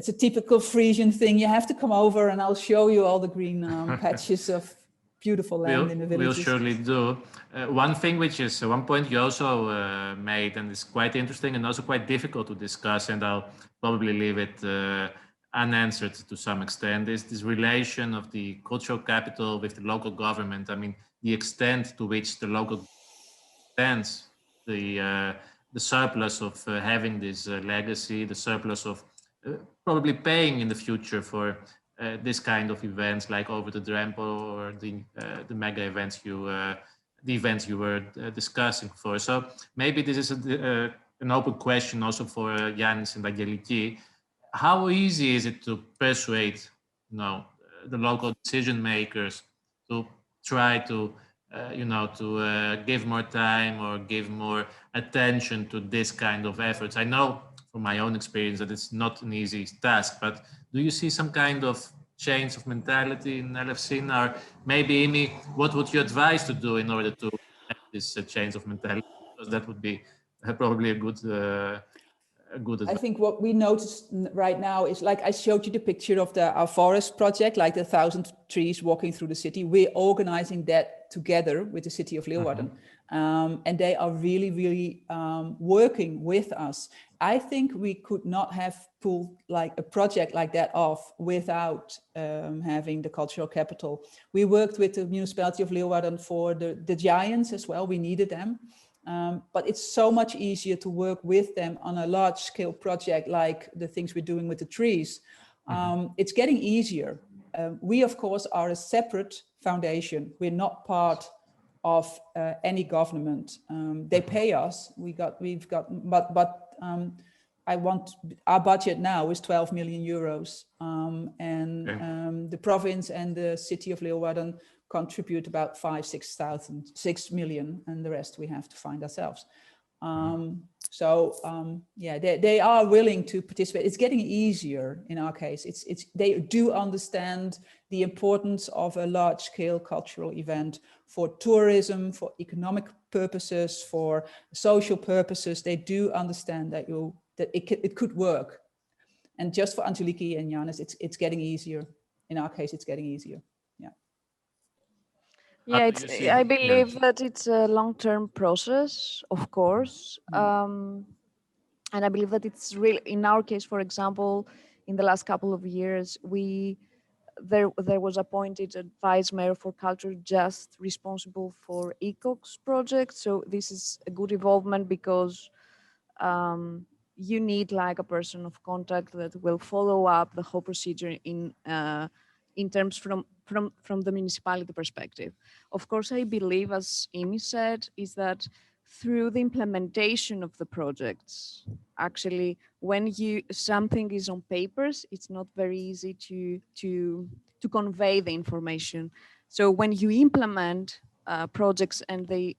a typical Frisian thing. You have to come over and I'll show you all the green patches of beautiful land in the villages. We'll surely do. One thing which is one point you also made, and is quite interesting and also quite difficult to discuss, and I'll probably leave it unanswered to some extent, is this relation of the cultural capital with the local government. I mean, the extent to which the local stands the surplus of having this legacy, the surplus of probably paying in the future for this kind of events like Over the Drempel or the mega events the events you were discussing for. So maybe this is an open question also for Yannis and Aggeliki. How easy is it to persuade, you know, the local decision makers to try to, to give more time or give more attention to this kind of efforts? I know from my own experience that it's not an easy task, but do you see some kind of change of mentality in Alefcina? Or maybe, Immie, what would you advise to do in order to have this change of mentality? Because that would be probably a good advice. I think what we notice right now is, like I showed you the picture of our forest project, like the 1,000 trees walking through the city. We're organizing that together with the city of Leeuwarden. And they are really, really working with us. I think we could not have pulled like a project like that off without having the cultural capital. We worked with the municipality of Leeuwarden for the giants as well. We needed them. But it's so much easier to work with them on a large scale project like the things we're doing with the trees. It's getting easier. We, of course, are a separate foundation. We're not part of any government. They pay us. Our budget now is 12 million euros. The province and the city of Leeuwarden contribute about 6 million, and the rest we have to find ourselves. They are willing to participate. It's getting easier in our case. They do understand the importance of a large-scale cultural event for tourism, for economic purposes, for social purposes. They do understand that it could work. And just for Aggeliki and Yannis, it's getting easier. In our case, it's getting easier. Yeah, I believe that it's a long-term process, of course. And I believe that it's really, in our case, for example, in the last couple of years, we there was appointed a vice mayor for culture just responsible for ECOX project. So this is a good involvement because you need like a person of contact that will follow up the whole procedure in terms from the municipality perspective. Of course, I believe, as Immie said, is that through the implementation of the projects, actually, when something is on papers, it's not very easy to convey the information. So when you implement projects and the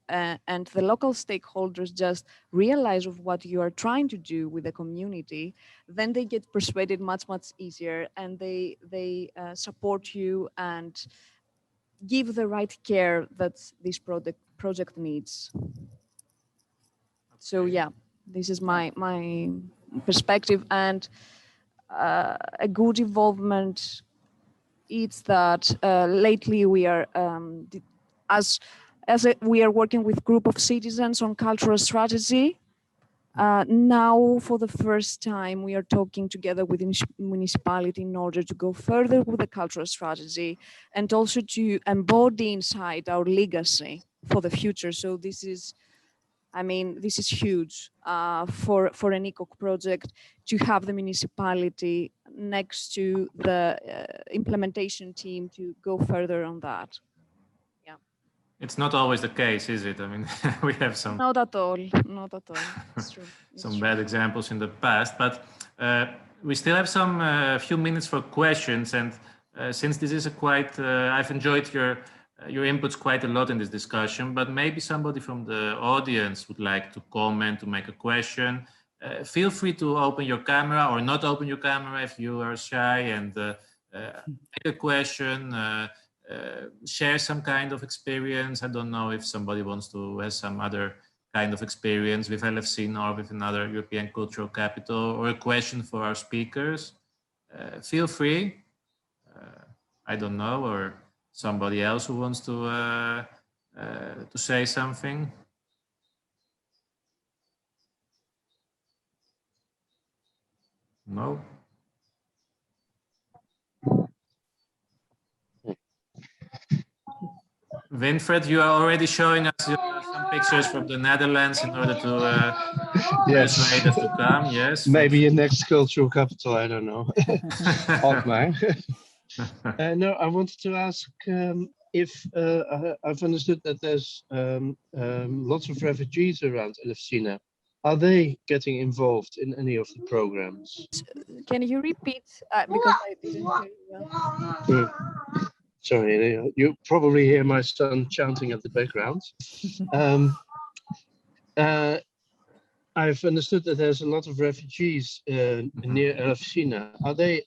local stakeholders just realize of what you are trying to do with the community, then they get persuaded much easier, and they support you and give the right care that this project needs. So yeah, this is my perspective, and a good involvement. It's that lately we are we are working with group of citizens on cultural strategy. Now, for the first time, we are talking together with the municipality in order to go further with the cultural strategy and also to embody inside our legacy for the future. So this is, I mean, this is huge for an ECOC project to have the municipality next to the implementation team to go further on that. Yeah. It's not always the case, is it? I mean, we have some... Not at all, not at all. It's true. Some bad examples in the past, but we still have some few minutes for questions. And since this is a quite, I've enjoyed your inputs quite a lot in this discussion, but maybe somebody from the audience would like to comment, to make a question. Feel free to open your camera or not open your camera if you are shy, and make a question, share some kind of experience. I don't know if somebody wants to have some other kind of experience with Alefcina or with another European cultural capital, or a question for our speakers. Feel free. I don't know, or somebody else who wants to say something. No. Winfred, you are already showing us some pictures from the Netherlands in order to persuade us to come. Yes. Maybe a next cultural capital, I don't know. Alkmaar. No, I wanted to ask if I've understood that there's lots of refugees around Alefcina. Are they getting involved in any of the programs? Can you repeat? Because I didn't hear you well. Sorry, you probably hear my son chanting at the background. I've understood that there's a lot of refugees near Alefcina. Are they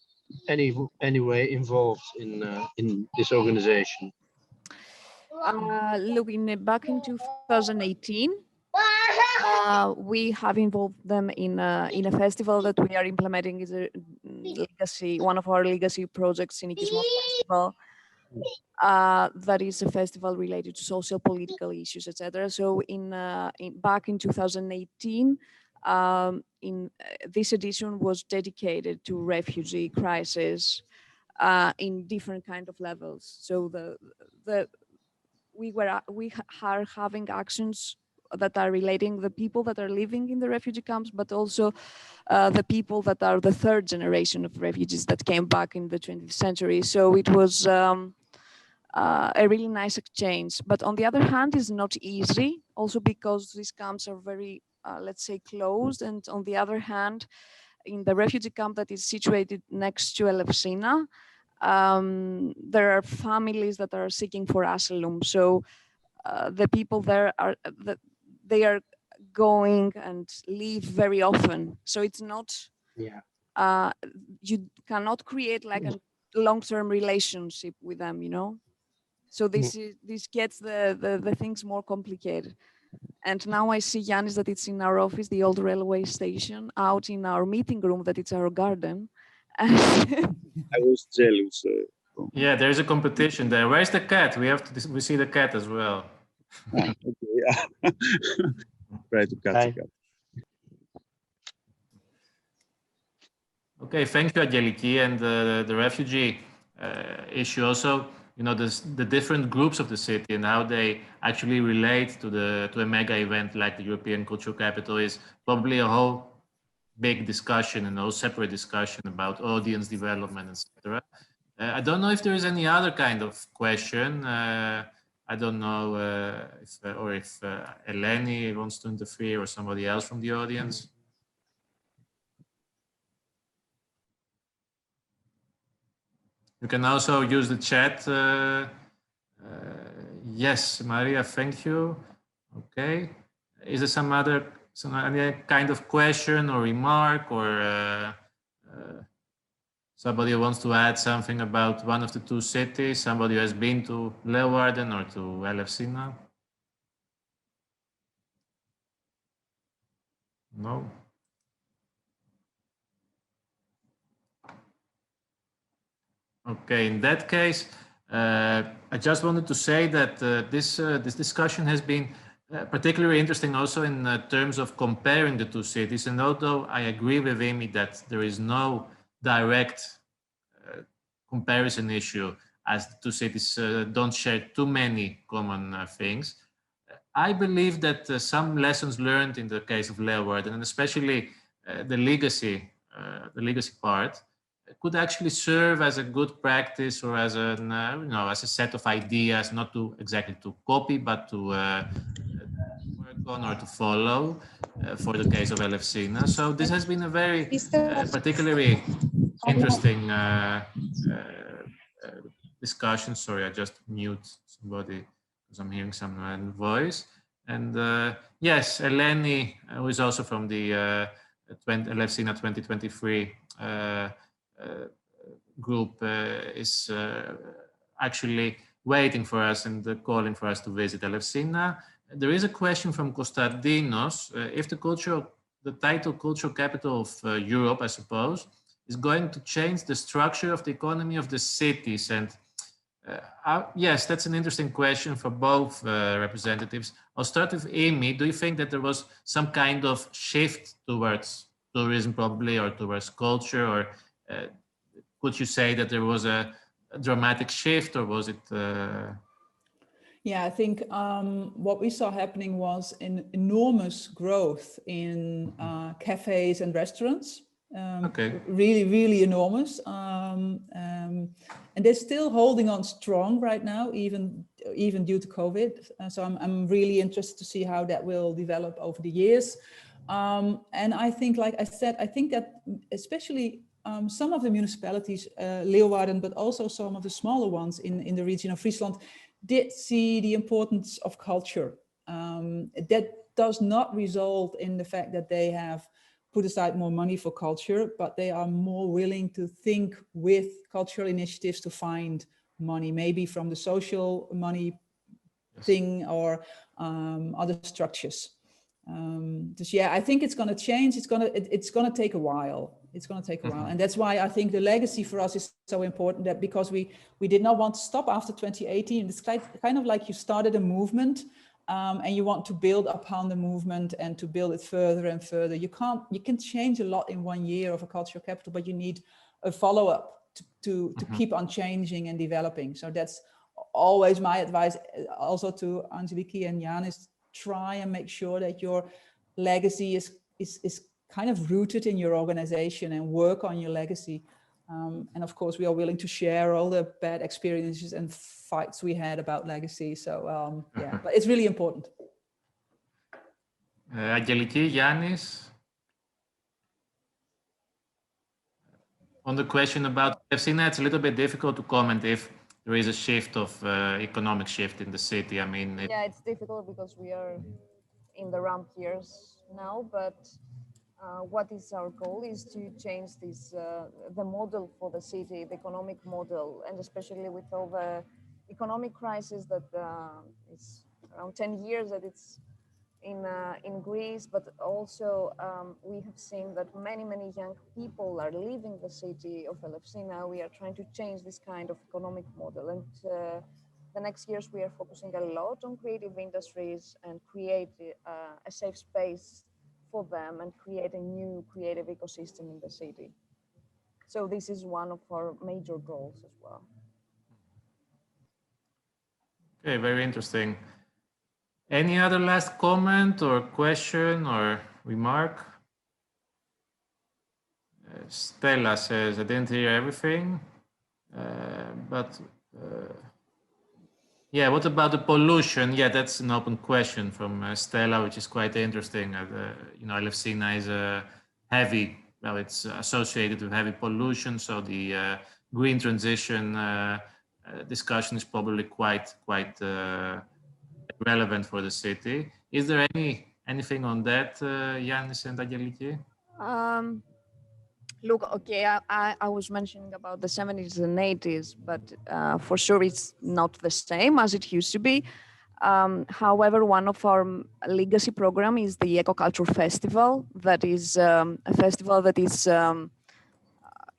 any way involved in this organization? Look, back in 2018, we have involved them in a festival that we are implementing. Is a legacy, one of our legacy projects, in Ikismos Festival. That is a festival related to social political issues, etc. So back in 2018, this edition was dedicated to refugee crisis in different kind of levels. So we are having actions that are relating the people that are living in the refugee camps, but also the people that are the third generation of refugees that came back in the 20th century. So it was a really nice exchange. But on the other hand, it's not easy, also because these camps are very, let's say, closed. And on the other hand, in the refugee camp that is situated next to Alefcina, there are families that are seeking for asylum. So the people there they are going and leave very often. So it's not, you cannot create like a long-term relationship with them, you know? So this gets the things more complicated. And now I see, Yannis, that it's in our office, the old railway station, out in our meeting room, that it's our garden. I was jealous. Yeah, there's a competition there. Where's the cat? We see the cat as well. Okay, yeah. Try to catch the cat. Okay, thank you, Aggeliki, and the refugee. issue. Also, you know, the different groups of the city and how they actually relate to a mega event like the European Cultural Capital is probably a whole big discussion and a whole separate discussion about audience development, etc. I don't know if there is any other kind of question. I don't know if Eleni wants to interfere or somebody else from the audience. You can also use the chat. Yes, Maria, thank you. Okay. Is there some any kind of question or remark or somebody who wants to add something about one of the two cities? Somebody who has been to Leeuwarden or to Alefcina? No? Okay, in that case, I just wanted to say that this discussion has been particularly interesting also in terms of comparing the two cities. And although I agree with Immie that there is no direct comparison issue, as the two cities don't share too many common things, I believe that some lessons learned in the case of Leeuwarden, and especially the legacy part, could actually serve as a good practice or as a as a set of ideas, not to exactly to copy, but to work on or to follow for the case of Alefcina. So this has been a very particularly interesting discussion. Sorry, I just mute somebody because I'm hearing some voice. And yes, Eleni, who is also from the Alefcina 2023 group, is actually waiting for us and calling for us to visit Alefcina. There is a question from Konstantinos. If the title Cultural Capital of Europe, I suppose, is going to change the structure of the economy of the cities. And yes, that's an interesting question for both representatives. I'll start with Immie. Do you think that there was some kind of shift towards tourism probably, or towards culture, or could you say that there was a dramatic shift, or was it? Yeah, I think what we saw happening was an enormous growth in cafes and restaurants. Okay. Really, really enormous. And they're still holding on strong right now, even due to COVID. So I'm really interested to see how that will develop over the years. And I think, like I said, I think that especially some of the municipalities, Leeuwarden, but also some of the smaller ones in the region of Friesland, did see the importance of culture. That does not result in the fact that they have put aside more money for culture, but they are more willing to think with cultural initiatives to find money, maybe from the social money thing or other structures. Just yeah, I think it's going to change. It's going to take a while. It's going to take a while, and that's why I think the legacy for us is so important. That because we did not want to stop after 2018. It's kind of like you started a movement, and you want to build upon the movement and to build it further and further. You can change a lot in 1 year of a cultural capital, but you need a follow up to keep on changing and developing. So that's always my advice, also to Aggeliki and Yannis. Try and make sure that your legacy is kind of rooted in your organization, and work on your legacy. And of course, we are willing to share all the bad experiences and fights we had about legacy. So yeah, but it's really important. Aggeliki, Yannis? On the question about Alefcina, it's a little bit difficult to comment if there is a shift of economic shift in the city. I mean, yeah, it's difficult because we are in the ramp years now, but what is our goal is to change this the model for the city, the economic model, and especially with all the economic crisis that is around 10 years that it's in Greece, but also we have seen that many young people are leaving the city of Alefcina. We are trying to change this kind of economic model, and the next years we are focusing a lot on creative industries and create a safe space for them and create a new creative ecosystem in the city. So this is one of our major goals as well. Okay, very interesting. Any other last comment or question or remark? Stella says, I didn't hear everything, yeah, what about the pollution? Yeah, that's an open question from Stella, which is quite interesting. You know, Alefcina is a heavy, well, it's associated with heavy pollution, so the green transition discussion is probably quite relevant for the city. Is there anything on that, Yannis and Aggeliki? Look, okay, I was mentioning about the 70s and 80s, but for sure it's not the same as it used to be. However, one of our legacy program is the Aquaculture Festival. That is a festival that is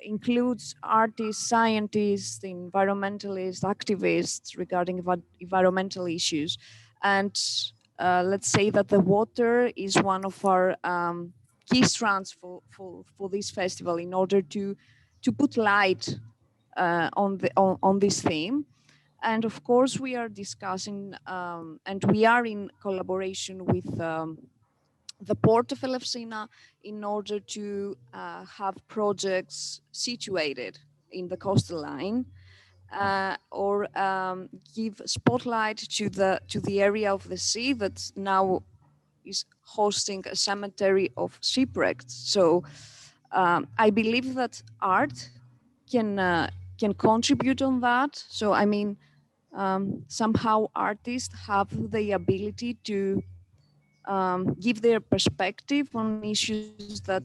includes artists, scientists, environmentalists, activists regarding environmental issues. And let's say that the water is one of our key strands for this festival in order to put light on this theme. And of course, we are discussing and we are in collaboration with the port of Alefcina in order to have projects situated in the coastal line or give spotlight to the area of the sea that now is hosting a cemetery of shipwrecks. So I believe that art can contribute on that. So I mean, somehow artists have the ability to give their perspective on issues that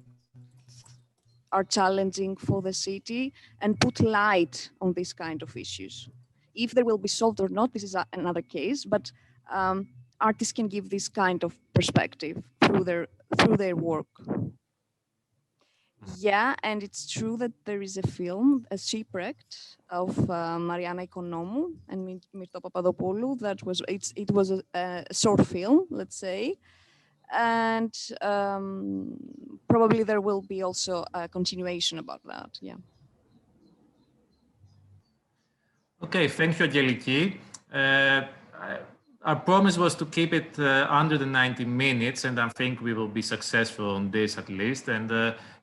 are challenging for the city and put light on these kind of issues. If they will be solved or not, this is another case, but artists can give this kind of perspective through their work. Yeah, and it's true that there is a film, A Shipwrecked, of Mariana Economou and Mirto Papadopoulou. It was a short film, let's say, and probably there will be also a continuation about that. Yeah. Okay, thank you, Aggeliki. Our promise was to keep it under the 90 minutes, and I think we will be successful on this at least. And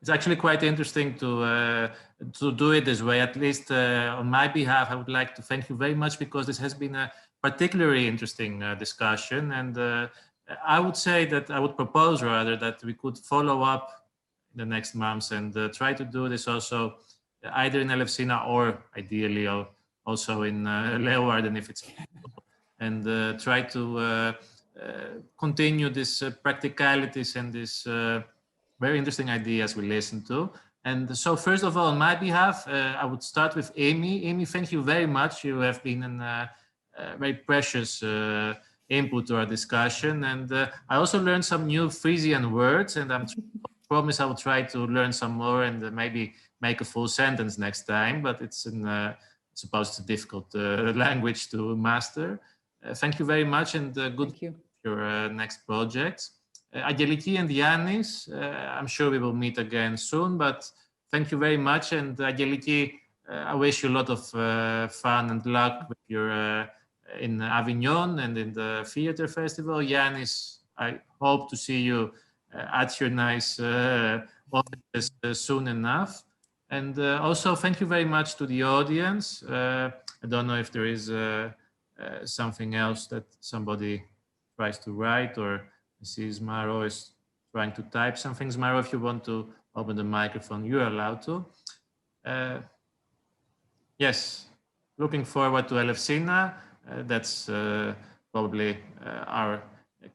it's actually quite interesting to do it this way. At least on my behalf, I would like to thank you very much because this has been a particularly interesting discussion. And I would say that I would propose rather that we could follow up in the next months and try to do this also either in Alefcina or ideally also in Leeuwarden if it's possible, and try to continue these practicalities and these very interesting ideas we listened to. And so first of all, on my behalf, I would start with Immie. Immie, thank you very much. You have been a very precious input to our discussion. And I also learned some new Frisian words, and I promise I will try to learn some more and maybe make a full sentence next time, but it's I suppose it's a difficult language to master. Thank you very much, and good luck with your next projects. Aggeliki and Yannis, I'm sure we will meet again soon, but thank you very much. And Aggeliki, I wish you a lot of fun and luck with your in Avignon and in the theater festival. Yannis, I hope to see you at your nice offices soon enough. And also thank you very much to the audience. I don't know if there is something else that somebody tries to write, or I see Zmaro is trying to type something. Zmaro, if you want to open the microphone, you're allowed to. Yes, looking forward to Alefcina. That's probably our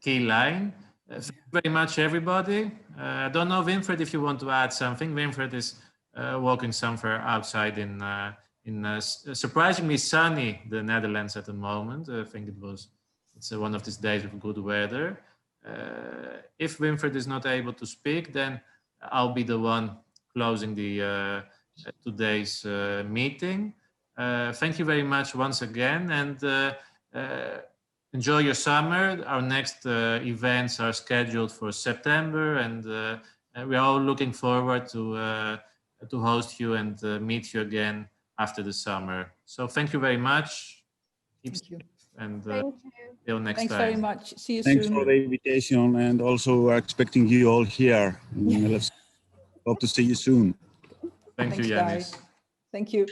key line. Thank you very much, everybody. I don't know, Winfried, if you want to add something. Winfried is walking somewhere outside in surprisingly sunny the Netherlands at the moment. I think it's one of these days with good weather. If Winfried is not able to speak, then I'll be the one closing the today's meeting. Thank you very much once again, and enjoy your summer. Our next events are scheduled for September, and we're all looking forward to to host you and meet you again after the summer. So thank you very much. Keep Thank you. and Thank you. till next Thanks time. very much. See you Thanks soon. for the invitation, and also expecting you all here. Hope to see you soon. Thank you, Thanks, Yannis. guys. Thank you.